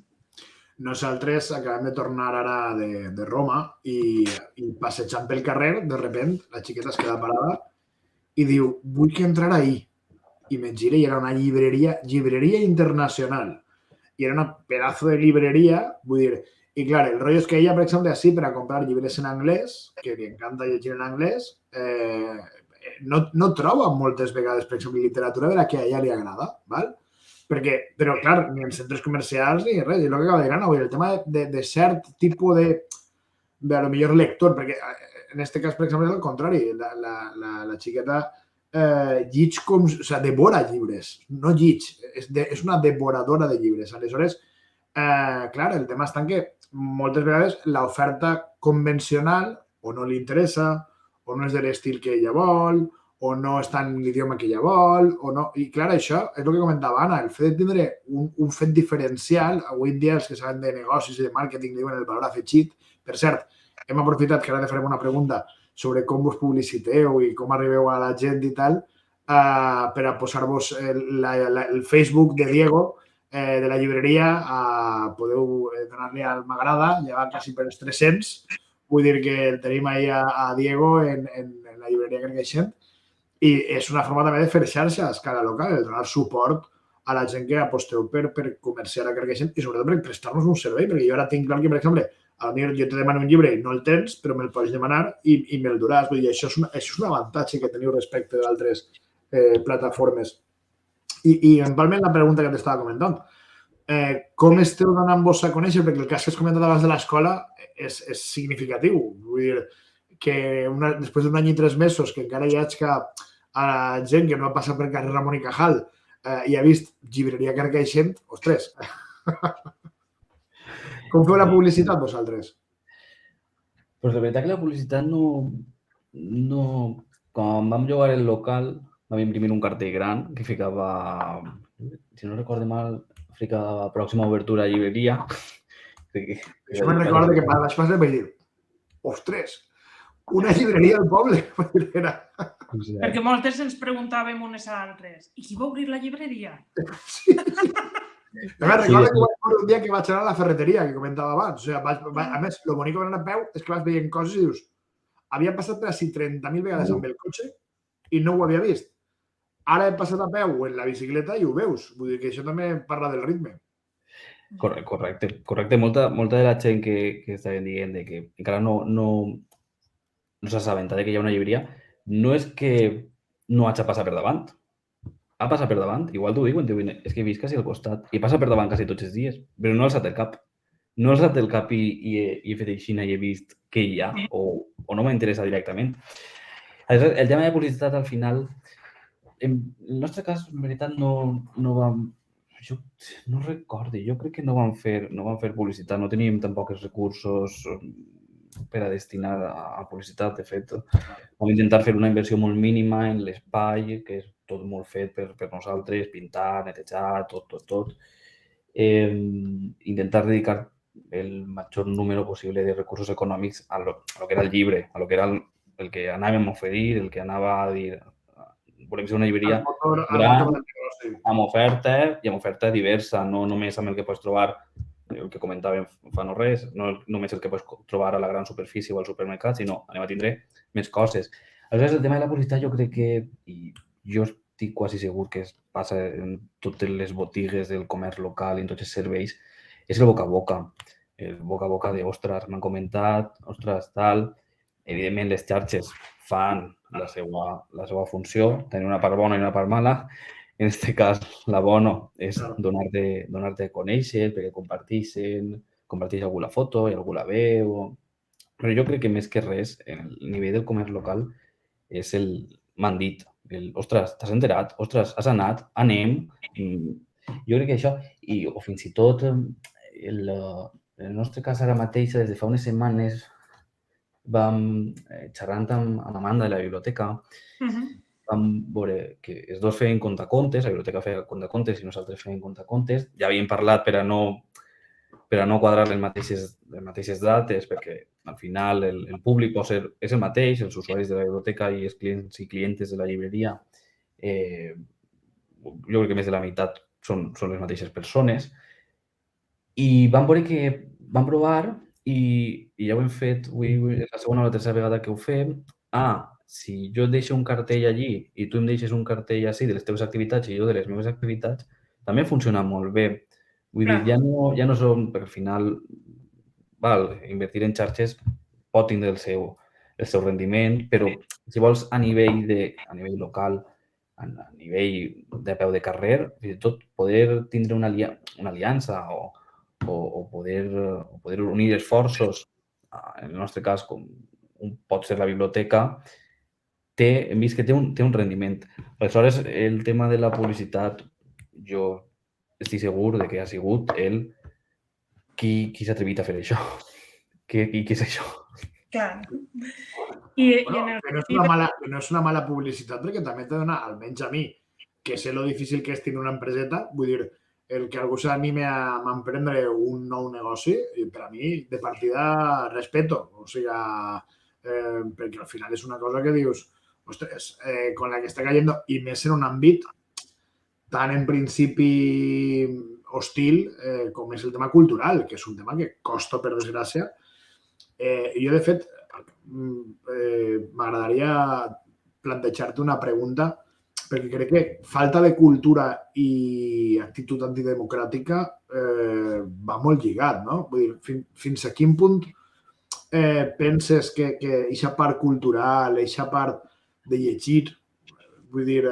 Nosaltres acabem de tornar ara de Roma i passejant pel carrer, de repent, la xiqueta es queda parada i diu, vull que entrar ahí. I me gire i era una llibreria internacional. I era una pedazo de llibreria, vull dir, i clar, el rotllo és que ella, per exemple, així, per a comprar llibres en anglès, que li encanta llegir en anglès, no troba moltes vegades, per exemple, literatura de la que a ella li agrada, val? Però, clar, ni en centres comercials ni res, és el que acaba de dir Anna, el tema de cert tipus de a lo millor lector, perquè en aquest cas, per exemple, és el contrari, la xiqueta llig com, o sigui, devora llibres, no llig, és una devoradora de llibres. Aleshores, clar, el tema està en que moltes vegades l'oferta convencional o no li interessa, o no és de l'estil que ella vol, o no està en l'idioma que ella vol, o no... I, clar, això és el que comentava Anna, el fet de tindre un fet diferencial, avui en dia els que saben de negocis i de màrqueting diuen el valor afegit. Per cert, hem aprofitat que ara farem una pregunta sobre com vos publiciteu i com arribeu a la gent i tal, per a posar-vos el Facebook de Diego, de la llibreria, podeu donar-li al m'agrada, ja va quasi per els 300, vull dir que el tenim ahí a Diego en la llibreria Carcaixent, i és una forma també de fer xarxa a escala local, de donar suport a la gent que aposteu per comerciar a Carcaixent i sobretot per prestar-nos un servei, perquè jo ara tinc clar que, per exemple, potser jo te demano un llibre i no el tens, però me'l pots demanar i me'l duràs. Vull dir, això és un avantatge que teniu respecte d'altres plataformes. I igualment la pregunta que t'estava comentant, com esteu donant-vos a conèixer? Perquè el cas que has comentat abans de l'escola és significatiu. Vull dir, que després d'un any i 3 mesos que encara hi haig que a gent que no ha passat per carrer Ramon i Cajal i ha vist llibreria Carcaixent, ostres! Com feu la publicitat vosaltres? Pues la veritat que la publicitat no... Quan vam llogar el local, vam imprimir un cartell gran que ficava, si no recorde mal, ficava pròxima obertura a llibreria. Això me'n recorda que vaig passar i vaig dir, ostres, una llibreria al poble. Perquè moltes ens preguntàvem unes a altres, i qui va obrir la llibreria? Sí. Recorda que vaig veure un dia que vaig anar a la ferreteria, que comentava abans. O sigui, a més, el bonic que va anar a peu és que vas veient coses i dius, havia passat per així 30.000 vegades amb el cotxe i no ho havia vist. Ara he passat a peu o en la bicicleta i ho veus. Vull dir que això també parla del ritme. Correcte. Molta de la gent que estaven dient que encara no s'assabenta que hi ha una llibreria, no és que no hagi de passar per davant. Ha passat per davant, igual t'ho diuen, és que he vist quasi al costat i passa per davant quasi tots els dies, però no he alçat el cap. No he alçat el cap i he fet aixina i he vist què hi ha o no m'interessa directament. El tema de publicitat, al final, en el nostre cas, en veritat, no vam... Jo no recordo, jo crec que no vam fer publicitat, no teníem tampoc els recursos per a destinar a publicitat. De fet, vam intentar fer una inversió molt mínima en l'espai, que és tot molt fet per nosaltres, pintar, netejar, tot. Intentar dedicar el major número possible de recursos econòmics a lo que era el llibre, a lo que era el que anàvem a oferir, el que anava a dir... Volem ser una llibreria gran, amb oferta i amb oferta diversa, no només amb el que pots trobar, el que comentàvem fa no res, no només el que pots trobar a la gran superfície o al supermercat, sinó anem a tindre més coses. Aleshores, el tema de la publicitat jo crec que, i jo estic quasi segur que es passa en totes les botigues del comerç local i en tots els serveis, és el boca a boca. El boca a boca de, ostres, m'han comentat, ostres, tal. Evidentment, les xarxes fan la seva funció, tenir una part bona i una part mala. En aquest cas, la bona és donar-te a conèixer, perquè comparteix algú la foto i algú la veu. Però jo crec que més que res, en el nivell del comerç local, és m'han dit, ostres, t'has enterat? Ostres, has anat? Anem? Jo crec que això, o fins i tot, en el nostre cas ara mateix, des de fa unes setmanes, vam xerrant amb Amanda de la biblioteca, vam veure que els dos feien contacontes, la biblioteca feia contacontes i nosaltres feien contacontes. Ja havíem parlat per a no per a no quadrar les mateixes dates, perquè al final el públic és el mateix, els usuaris de la biblioteca i els clients i clientes de la llibreria, jo crec que més de la meitat són les mateixes persones. I vam veure que vam provar i ja ho hem fet, és la segona o la tercera vegada que ho fem. Si jo et deixo un cartell allí i tu em deixes un cartell així de les teves activitats i jo de les meves activitats, també funciona molt bé. Vull dir, ja no són, perquè al final, invertir en xarxes pot tindre el seu rendiment, però si vols a nivell local, a nivell de peu de carrer, fins i tot poder tindre una aliança o poder unir esforços, en el nostre cas, com pot ser la biblioteca, hem vist que té un rendiment. Aleshores, el tema de la publicitat, jo estic segur de que ha sigut qui s'ha atrevit a fer això. Què és això? Clar. No és una mala publicitat, perquè també te dona, almenys a mi, que sé lo difícil que és tenir una empreseta, vull dir, el que algú s'anime a emprendre un nou negoci, per a mi, de partida, respeto. O sigui, perquè al final és una cosa que dius, ostres, con la que està caient, i més en un àmbit tan en principi hostil com és el tema cultural, que és un tema que costa, per desgràcia. Jo, de fet, m'agradaria plantejar-te una pregunta, perquè crec que falta de cultura i actitud antidemocràtica va molt lligat, no? Vull dir, fins a quin punt penses que aquesta part cultural, aquesta part de llegir, vull dir,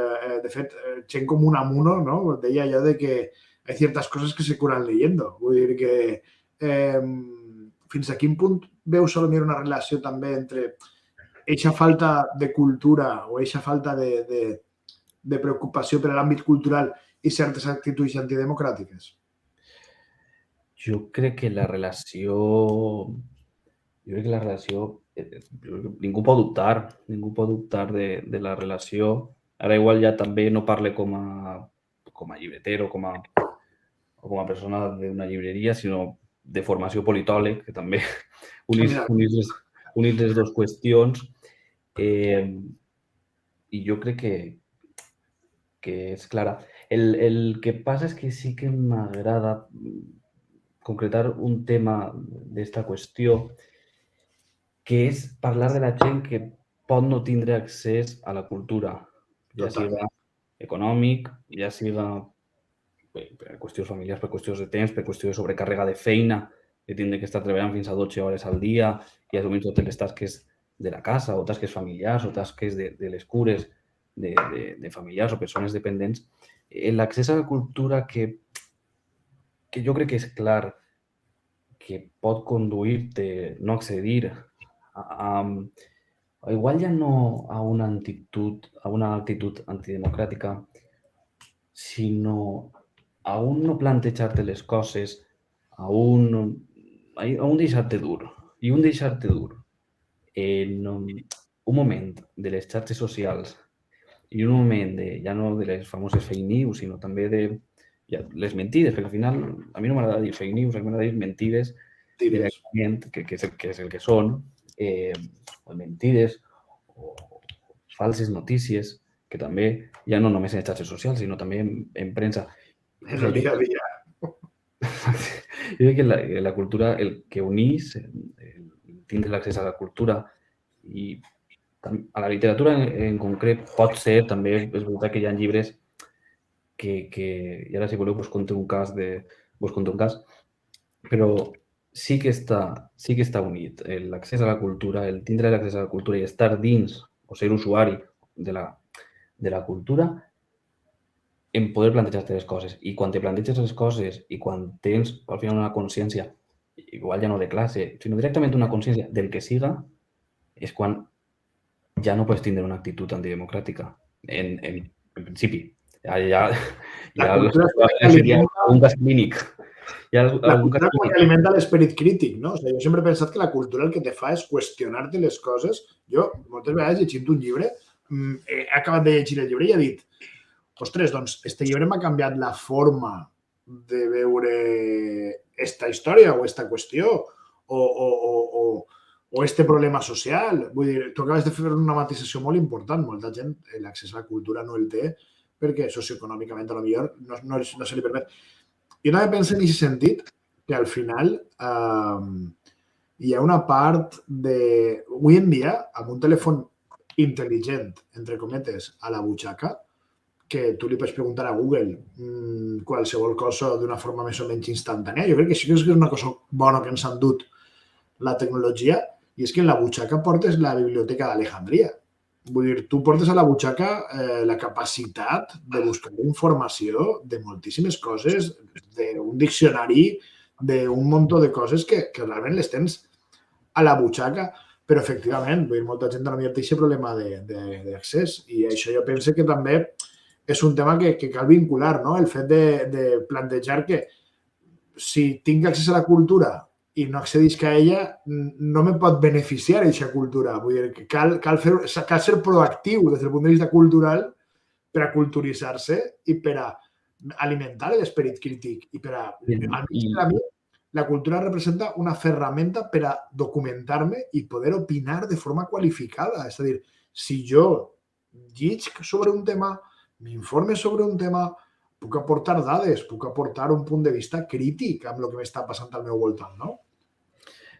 de fet, gent com Unamuno, no? Deia allò de que hay ciertas cosas que se curan leyendo. Vull dir que fins a quin punt veus una relació també entre aquesta falta de cultura o aquesta falta de preocupació per l'àmbit cultural i certes actituds antidemocràtiques? Jo crec que la relació... Ningú pot dubtar de la relació. Ara igual ja també no parle com a llibreter o com a persona d'una llibreria, sinó de formació politòleg, que també unir les dues qüestions. I jo crec que és clara. El que passa és que sí que m'agrada concretar un tema d'esta qüestió, que és parlar de la gent que pot no tindre accés a la cultura, ja siga econòmic, ja siga per qüestions familiars, per qüestions de temps, per qüestió de sobrecàrrega de feina, que tindre que estar treballant fins a 12 hores al dia i assumir totes les tasques de la casa o tasques familiars o tasques de les cures de familiars o persones dependents. L'accés a la cultura que jo crec que és clar que pot conduir-te no accedir igual ja no a una actitud antidemocràtica, sinó a un no plantejar-te les coses, a un deixar-te dur. I un deixar-te dur en un moment de les xarxes socials i un moment ja no de les famoses fake news, sinó també de les mentides, perquè al final a mi no m'agrada dir fake news, a mi m'agrada dir mentides directament, que és el que són, o mentides o falses notícies, que també ja no només en xarxes socials, sinó també en premsa. En el dia a dia. Jo crec que la cultura, el que unís, tindre l'accés a la cultura i a la literatura en concret pot ser, també és veritat que hi ha llibres que i ara si voleu vos conto un cas, però sí que està unit l'accés a la cultura, el tindre l'accés a la cultura i estar dins o ser usuari de la cultura en poder plantejar-te les coses. I quan te planteges les coses i quan tens al final una consciència, igual ja no de classe, sinó directament una consciència del que siga, és quan ja no pots tindre una actitud antidemocràtica, en principi. Ja seria un cas clínic. La cultura alimenta l'esperit crític, no? O sigui, jo sempre he pensat que la cultura el que te fa és qüestionar-te les coses. Jo, moltes vegades, llegint un llibre, he acabat de llegir el llibre i he dit, ostres, doncs, este llibre m'ha canviat la forma de veure esta història o esta qüestió o este problema social. Vull dir, tu acabes de fer una matisació molt important. Molta gent l'accés a la cultura no el té perquè socioeconòmicament a lo millor no se li permet. Jo també penso en aquest sentit que al final hi ha una part de... Avui en dia, amb un telèfon intel·ligent, entre cometes, a la butxaca, que tu li pots preguntar a Google qualsevol cosa d'una forma més o menys instantània. Jo crec que sí que és una cosa bona que ens han dut la tecnologia, i és que en la butxaca portes la biblioteca d'Alejandria. Vull dir, tu portes a la butxaca la capacitat de buscar informació de moltíssimes coses, d'un diccionari, d'un munt de coses que realment les tens a la butxaca, però efectivament, vull dir, molta gent no té aquest problema d'accés, i això jo penso que també és un tema que cal vincular, no? El fet de plantejar que si tinc accés a la cultura i no accedisc a ella, no me pot beneficiar aquesta cultura. Vull dir, que cal ser proactiu des del punt de vista cultural per a culturitzar-se i per a alimentar l'esperit crític i per a... Almenys per a mi, la cultura representa una ferramenta per a documentar-me i poder opinar de forma qualificada. És a dir, si jo llic sobre un tema, m'informe sobre un tema, puc aportar dades, puc aportar un punt de vista crític amb el que m'està passant al meu voltant, no?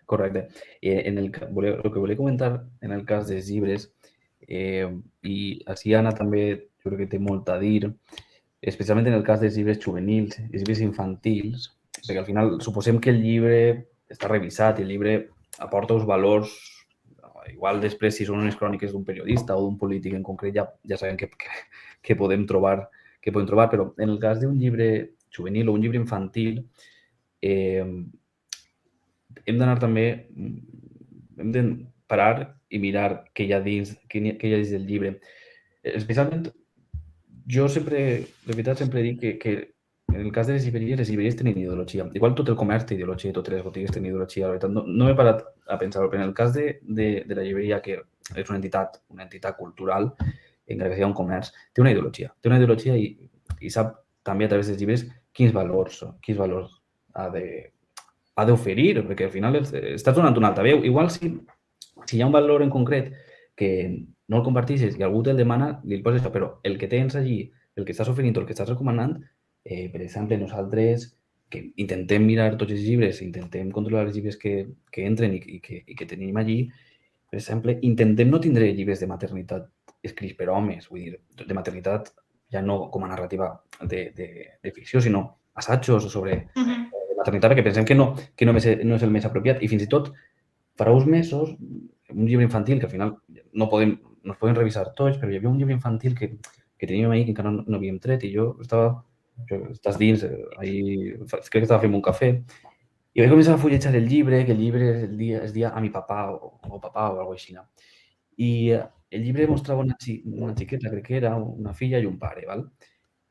Correcte. El que volia comentar en el cas dels llibres, i així Anna també jo crec que té molt a dir, especialment en el cas dels llibres juvenils, els llibres infantils, perquè al final suposem que el llibre està revisat i el llibre aporta uns valors, igual després si són unes cròniques d'un periodista o d'un polític en concret ja sabem que podem trobar, però en el cas d'un llibre juvenil o un llibre infantil hem d'anar també, hem de parar i mirar què hi ha dins del llibre. Especialment, jo sempre, de veritat, sempre dic que en el cas de les llibreries tenen ideologia. Igual tot el comerç té ideologia, totes les botigues tenen ideologia. La veritat, no m'he parat a pensar-ho, però en el cas de la llibreria, que és una entitat cultural, encara que sigui un comerç, té una ideologia i sap també a través dels llibres quins valors ha d'oferir, perquè al final estàs donant una altra veu. Igual si hi ha un valor en concret que no el comparteixes i algú te'l demana, li poses això, però el que tens allí, el que estàs oferint o el que estàs recomanant, per exemple, nosaltres que intentem mirar tots els llibres, intentem controlar els llibres que entren i que tenim allí, per exemple, intentem no tindre llibres de maternitat escrits per homes, vull dir, de maternitat ja no com a narrativa de ficció, sinó assajos sobre maternitat, perquè pensem que no és el més apropiat. I fins i tot farà uns mesos, un llibre infantil, que al final no es poden revisar tots, però hi havia un llibre infantil que teníem ahí, que encara no havíem tret, i jo estàs dins, crec que estava fent un cafè, i vaig començar a fullejar el llibre, que el llibre es dia a mi papà o papà o alguna cosa així. I el llibre mostrava una xiqueta, crec que era, una filla i un pare, val?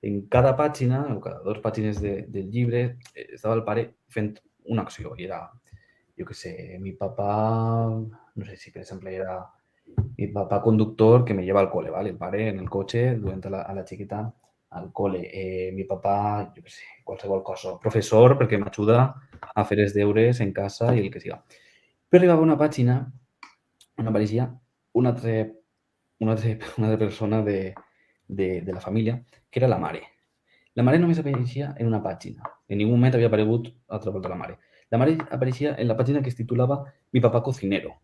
En cada pàgina, o cada 2 pàgines del llibre, estava el pare fent una acció i era, jo què sé, mi papá, no sé si per exemple era mi papá conductor que me lleva al cole, ¿vale? El pare en el cotxe duent a la xiqueta al cole. Mi papà, jo què sé, qualsevol cosa. Professor, perquè m'ajuda a fer els deures en casa i el que siga. Però arribava una pàgina on apareixia una altra persona de la família, que era la mare. La mare només apareixia en una pàgina. En ningú moment havia aparegut altra volta la mare. La mare apareixia en la pàgina que es titulava Mi papá cocinero.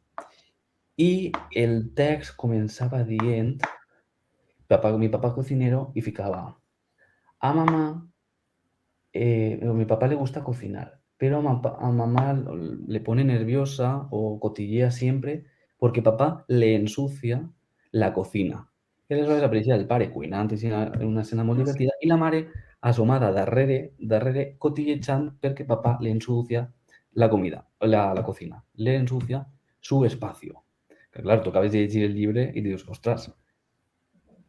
I el text començava dient mi papá cocinero y ficaba a mamá, mi papá le gusta cocinar, pero a mamá le pone nerviosa o cotillea siempre porque papá le ensucia la cocina. I aleshores apareixia el pare cuinant en una escena molt divertida i la mare assomada darrere cotillejant perquè papà le ensucia la comida, la cocina, le ensucia su espacio. Que clar, tu acabes de llegir el llibre i dius, ostres,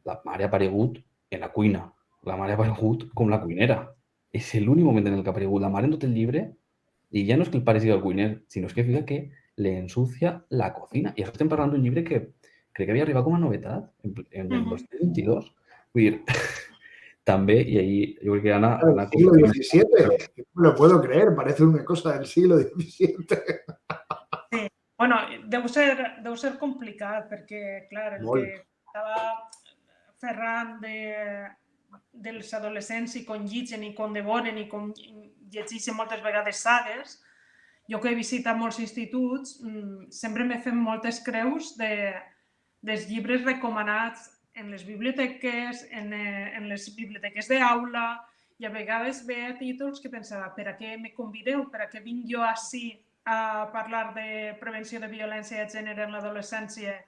la mare ha aparegut en la cuina, la mare ha aparegut com la cuinera. És l'únic moment en el que ha aparegut la mare en tot el llibre i ja no és que el pare sigui el cuiner, sinó que fica que le ensucia la cocina. I això estem parlant d'un llibre que crec que havia arribat com a novetat en el 2022. Vull dir, també, i ahí jo crec que Anna... Del siglo XVII, no me lo puedo creer, parece una cosa del siglo XVII. Sí, bueno, deu ser complicat perquè, clar, el Molt. que estava Ferran dels adolescents i com llitgen i com devoren i com llegeixen moltes vegades sagues, jo que he visitat molts instituts, sempre m'he fet moltes creus dels llibres recomanats en les biblioteques, en les biblioteques d'aula, i a vegades veia títols que pensava, per a què me convideu? Per a què vinc jo ací a parlar de prevenció de violència de gènere en l'adolescència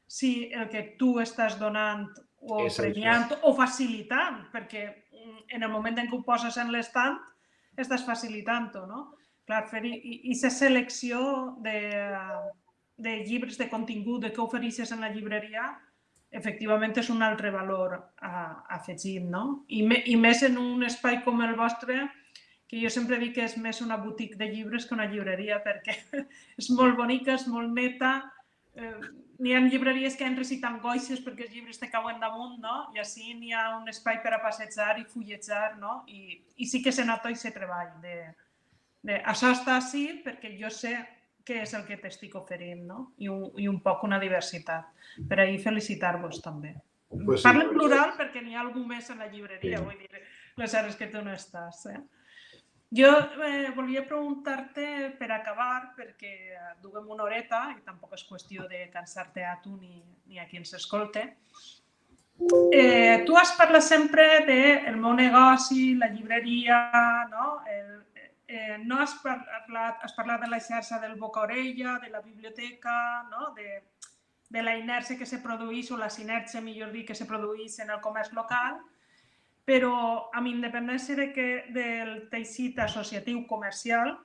si el que tu estàs donant o premiant o facilitant, perquè en el moment en què ho poses en l'estant estàs facilitant-ho, no? Clar, fer aquesta selecció de llibres, de contingut, de què ofereixes en la llibreria, efectivament és un altre valor afegit, no? I més en un espai com el vostre, que jo sempre dic que és més una boutique de llibres que una llibreria, perquè és molt bonica, és molt neta. N'hi ha llibreries que entres i t'angoixes perquè els llibres te cauen damunt, no? I així n'hi ha un espai per a passejar i fullejar, no? I sí que se nota aquest treball això està així perquè jo sé què és el que t'estic oferint, no? I un poc una diversitat. Per ahir felicitar-vos també. Parlo en plural perquè n'hi ha algú més en la llibreria, vull dir, les hores que tu no estàs. Jo volia preguntar-te per acabar, perquè duguem una horeta i tampoc és qüestió de cansar-te a tu ni a qui ens escolta. Tu has parlat sempre del meu negoci, la llibreria, no? No has parlat de la xarxa del boca-orella, de la biblioteca, no? De la inèrcia que se produeix, o la sinèrgia, millor dir, que se produeix en el comerç local, però amb independència del teixit associatiu comercial,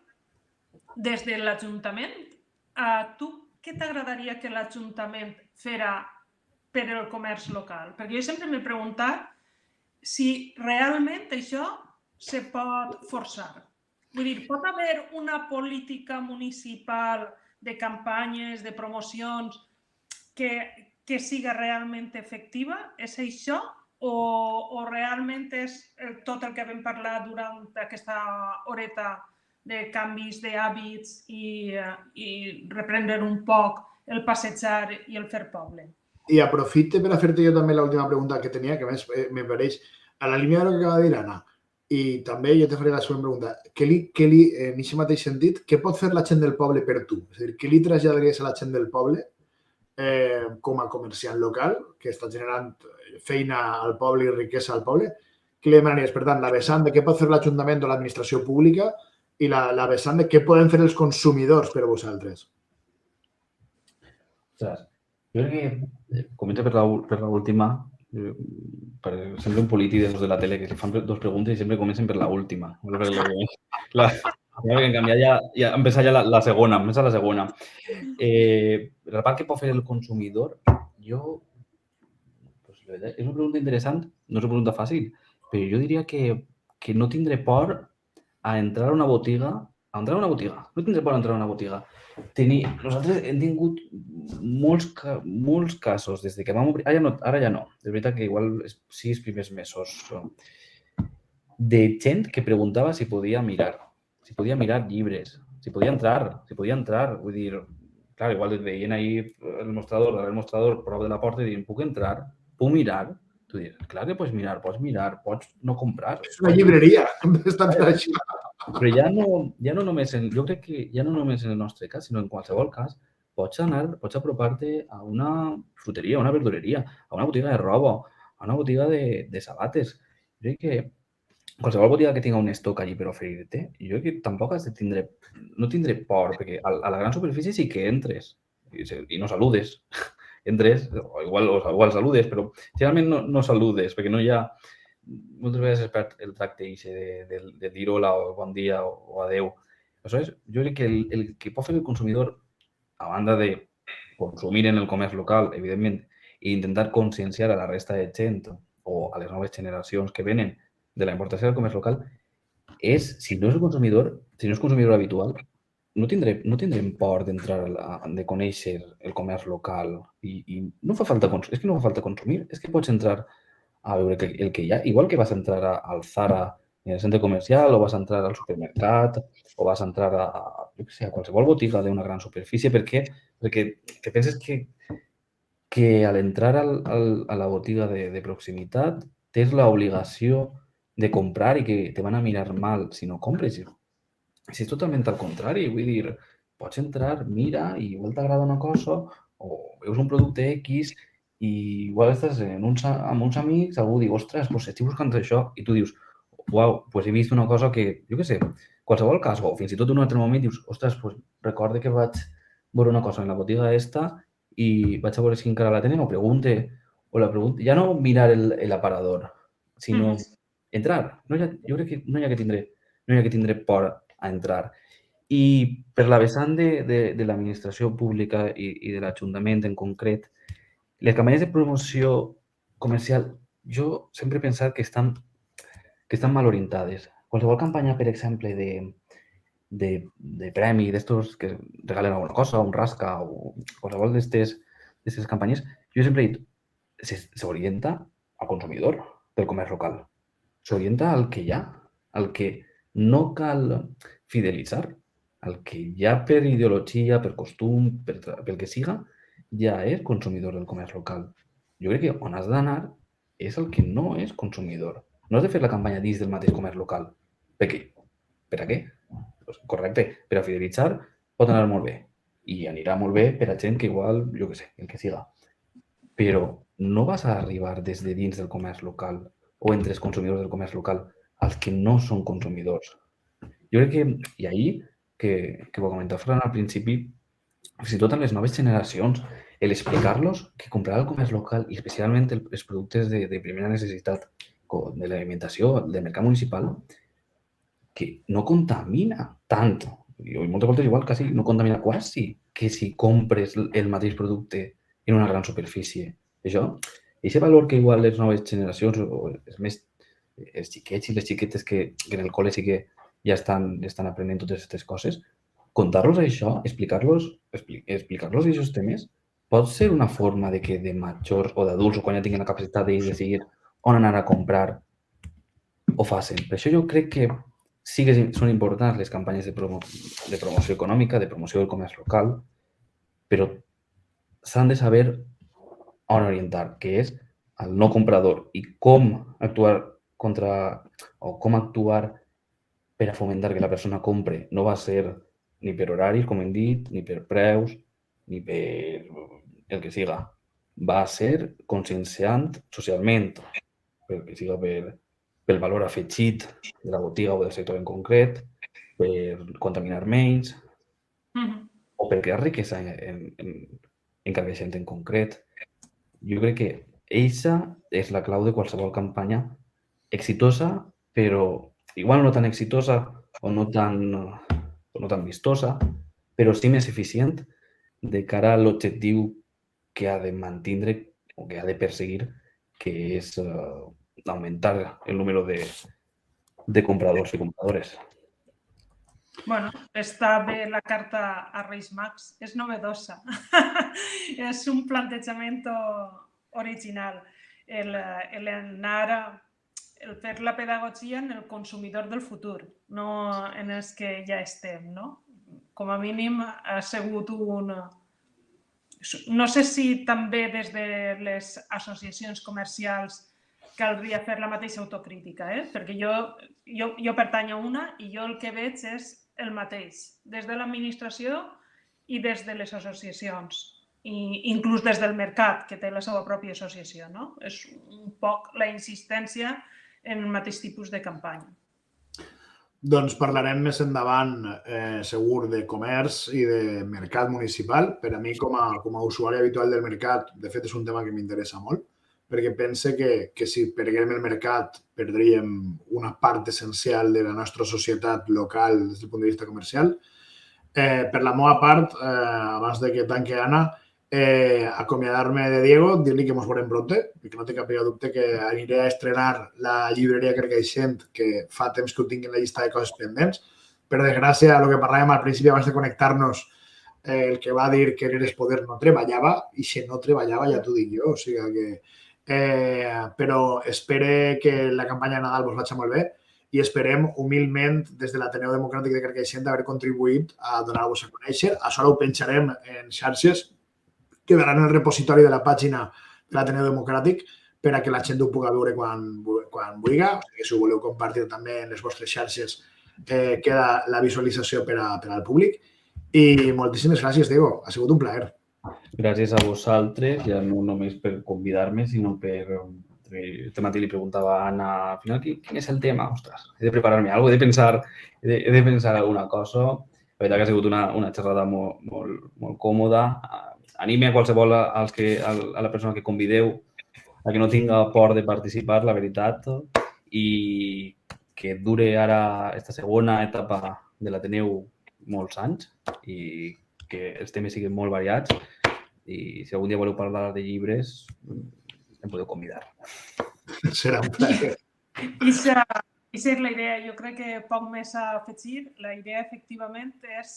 des de l'Ajuntament, a tu què t'agradaria que l'Ajuntament fera per al comerç local? Perquè jo sempre m'he preguntat si realment això se pot forçar. Vull dir, pot haver una política municipal de campanyes, de promocions, que siga realment efectiva? És això? O realment és tot el que vam parlar durant aquesta horeta de canvis d'hàbits i reprendre un poc el passejar i el fer poble? I aprofite per a fer-te jo també l'última pregunta que tenia, que a més me pareix a la línia del que acaba de dir Anna. I també jo te faré la següent pregunta. En aquest mateix sentit, què pot fer la gent del poble per tu? És a dir, què li traslladaries a la gent del poble com a comerciant local, que està generant feina al poble i riquesa al poble? Què li demanaries? Per tant, la vessant de què pot fer l'Ajuntament o l'administració pública i la vessant de què poden fer els consumidors per vosaltres. Ostres, jo crec que comença per l'última. Sempre un polític de la tele que li fan dues preguntes i sempre comencen per l'última. En canvi, ja empezar ja la segona, comença la segona. La part que pot fer el consumidor, és una pregunta interessant, no és una pregunta fàcil, però jo diria que no tindré por a entrar a una botiga, no tindré por a entrar a una botiga. Nosaltres hem tingut molts casos des de que vam obrir, ara ja no, és veritat que igual 6 primers mesos, de gent que preguntava si podia mirar llibres, si podia entrar, vull dir, clar, igual et veien ahir el mostrador prop de la porta i diuen, puc entrar? Puc mirar? Tu dius, clar que pots mirar, pots no comprar. És una llibreria, està per això. Però ja no només, jo crec que ja no només en el nostre cas, sinó en qualsevol cas, pots apropar-te a una fruteria, a una verdureria, a una botiga de roba, a una botiga de sabates. Jo crec que qualsevol botiga que tinga un estoc allí per oferir-te, jo crec que tampoc no tindré por, perquè a la gran superfície sí que entres i no saludes. Entres, o igual saludes, però generalment no saludes, perquè no hi ha... Moltes vegades es perd el tracte de dir hola o bon dia o adeu. Aleshores, jo crec que el que pot fer el consumidor, a banda de consumir en el comerç local, evidentment, i intentar conscienciar a la resta de gent o a les noves generacions que venen de la importància del comerç local, és, si no és consumidor habitual, no tindrem por d'entrar, de conèixer el comerç local i no fa falta consumir, és que pots entrar a veure el que hi ha. Igual que vas entrar al Zara en el centre comercial, o vas entrar al supermercat, o vas entrar jo què sé, a qualsevol botiga d'una gran superfície. Per què? Perquè te penses que al entrar a la botiga de proximitat tens l'obligació de comprar i que te van a mirar mal si no compres. Si és totalment al contrari, vull dir, pots entrar, mira, i igual t'agrada una cosa, o veus un producte X, i igual estàs amb uns amics, algú diu, ostres, doncs estic buscant això, i tu dius, uau, doncs he vist una cosa que, jo què sé, qualsevol cas, o fins i tot en un altre moment dius, ostres, doncs recorde que vaig veure una cosa en la botiga esta i vaig a veure si encara la tenen, o la pregunte, ja no mirar l'aparador, sinó entrar. Jo crec que no hi ha que tindre por a entrar. I per la vessant de l'administració pública i de l'Ajuntament en concret, les campanyes de promoció comercial, jo sempre he pensat que estan mal orientades. Qualsevol campanya, per exemple, de premi, d'estos que regalen alguna cosa, un rasca, o qualsevol d'aquestes campanyes, jo sempre he dit, s'orienta al consumidor del comerç local. S'orienta al que hi ha, al que no cal fidelitzar, al que ja per ideologia, per costum, pel que siga, ja és consumidor del comerç local. Jo crec que on has d'anar és el que no és consumidor. No has de fer la campanya dins del mateix comerç local. Per què? Per a què? Pues, correcte, per a fidelitzar pot anar molt bé. I anirà molt bé per a gent que igual, jo què sé, el que siga. Però no vas a arribar des de dins del comerç local o entre els consumidors del comerç local als que no són consumidors. Jo crec que, i ahir, que ho comentava Fran al principi, fins i tot a les noves generacions, explicar-los que comprar al comerç local i especialment els productes de primera necessitat de l'alimentació, del mercat municipal, que no contamina tant, i moltes voltes igual quasi no contamina quasi, que si compres el mateix producte en una gran superfície. Això, aquest valor que igual les noves generacions, o els xiquets i les xiquetes que en el col·le sí que ja estan aprenent totes aquestes coses, contar-los això, explicar-los aquests temes, pot ser una forma de que de majors o d'adults, o quan ja tinguin la capacitat de decidir on anar a comprar, ho facin. Per això jo crec que sí que són importants les campanyes de promoció econòmica, de promoció del comerç local, però s'han de saber on orientar, que és al no comprador, i com actuar com actuar per a fomentar que la persona compre. No va ser ni per horaris, com hem dit, ni per preus, ni per el que siga. Va ser conscienciant socialment, perquè siga pel valor afegit de la botiga o del sector en concret, per contaminar menys, o per crear riquesa en cada gent en concret. Jo crec que eixa és la clau de qualsevol campanya exitosa, però igual no tan exitosa o no tan vistosa, però sí més eficient de cara a l'objectiu que ha de mantindre o que ha de perseguir, que és augmentar el número de compradors i compradores. Bueno, està bé la carta a Reis Mags, és novedosa. És un plantejament original. El fer la pedagogia en el consumidor del futur, no en els que ja estem, no? Com a mínim ha sigut un... No sé si també des de les associacions comercials caldria fer la mateixa autocrítica, perquè jo pertany a una i jo el que veig és el mateix, des de l'administració i des de les associacions, i inclús des del mercat, que té la seva pròpia associació, no? És un poc la insistència en el mateix tipus de campanya. Doncs parlarem més endavant, segur, de comerç i de mercat municipal. Per a mi, com a usuari habitual del mercat, de fet, és un tema que m'interessa molt, perquè pense que si perdem el mercat, perdríem una part essencial de la nostra societat local des del punt de vista comercial. Per la meva part, abans de que tanque Anna, acomiadar-me de Diego, dir-li que mos veurem pronte, perquè no té cap dubte que aniré a estrenar la llibreria Carcaixent, que fa temps que ho tinc en la llista de coses pendents. Per desgràcia, el que parlàvem al principi abans de connectar-nos, el que va dir que en Eres Poder no treballava, i si no treballava ja t'ho dic jo, o sigui que però espere que la campanya de Nadal vos vagi molt bé i esperem humilment des de l'Ateneu Democràtic de Carcaixent d'haver contribuït a donar-vos a conèixer. Això ho penjarem en xarxes, quedarà en el repositori de la pàgina de l'Ateneu Democràtic per a que la gent ho pugui veure quan vulgui. Si ho voleu compartir també en les vostres xarxes, queda la visualització per al públic. I moltíssimes gràcies, Diego. Ha sigut un plaer. Gràcies a vosaltres, ja no només per convidar-me, sinó per... Este matí li preguntava a Anna, al final, quin és el tema? Ostres, he de preparar-me alguna cosa, he de pensar alguna cosa. La veritat que ha sigut una xerrada molt còmoda. Anime a qualsevol, a la persona que convideu, a que no tinga por de participar, la veritat, i que dure ara aquesta segona etapa de l'Ateneu molts anys i que els temes siguin molt variats i si algun dia voleu parlar de llibres em podeu convidar. Serà un plaer. Ixa és la idea. Jo crec que poc més a afegir. La idea, efectivament, és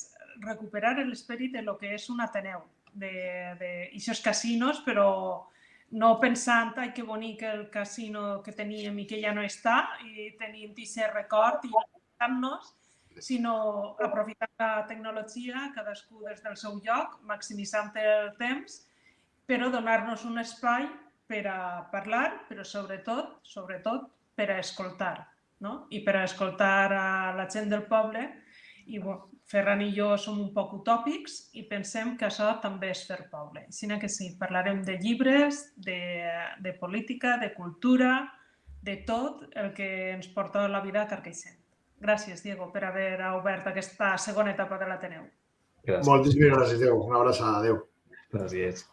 recuperar l'esperit de lo que és un Ateneu, d'aixòs casinos, però no pensant, ai, que bonic el casino que teníem i que ja no està, i tenim aquest record i aprofitant-nos, sinó aprofitant la tecnologia, cadascú des del seu lloc, maximitzant el temps, però donar-nos un espai per a parlar, però sobretot per a escoltar, no? I per a escoltar a la gent del poble. I Ferran i jo som un poc utòpics i pensem que això també és fer poble. Així que sí, parlarem de llibres, de política, de cultura, de tot el que ens porta la vida a Carcaixent. Gràcies, Diego, per haver obert aquesta segona etapa de l'Ateneu. Moltíssimes gràcies, Diego. Una abraçada. Adéu. Gràcies.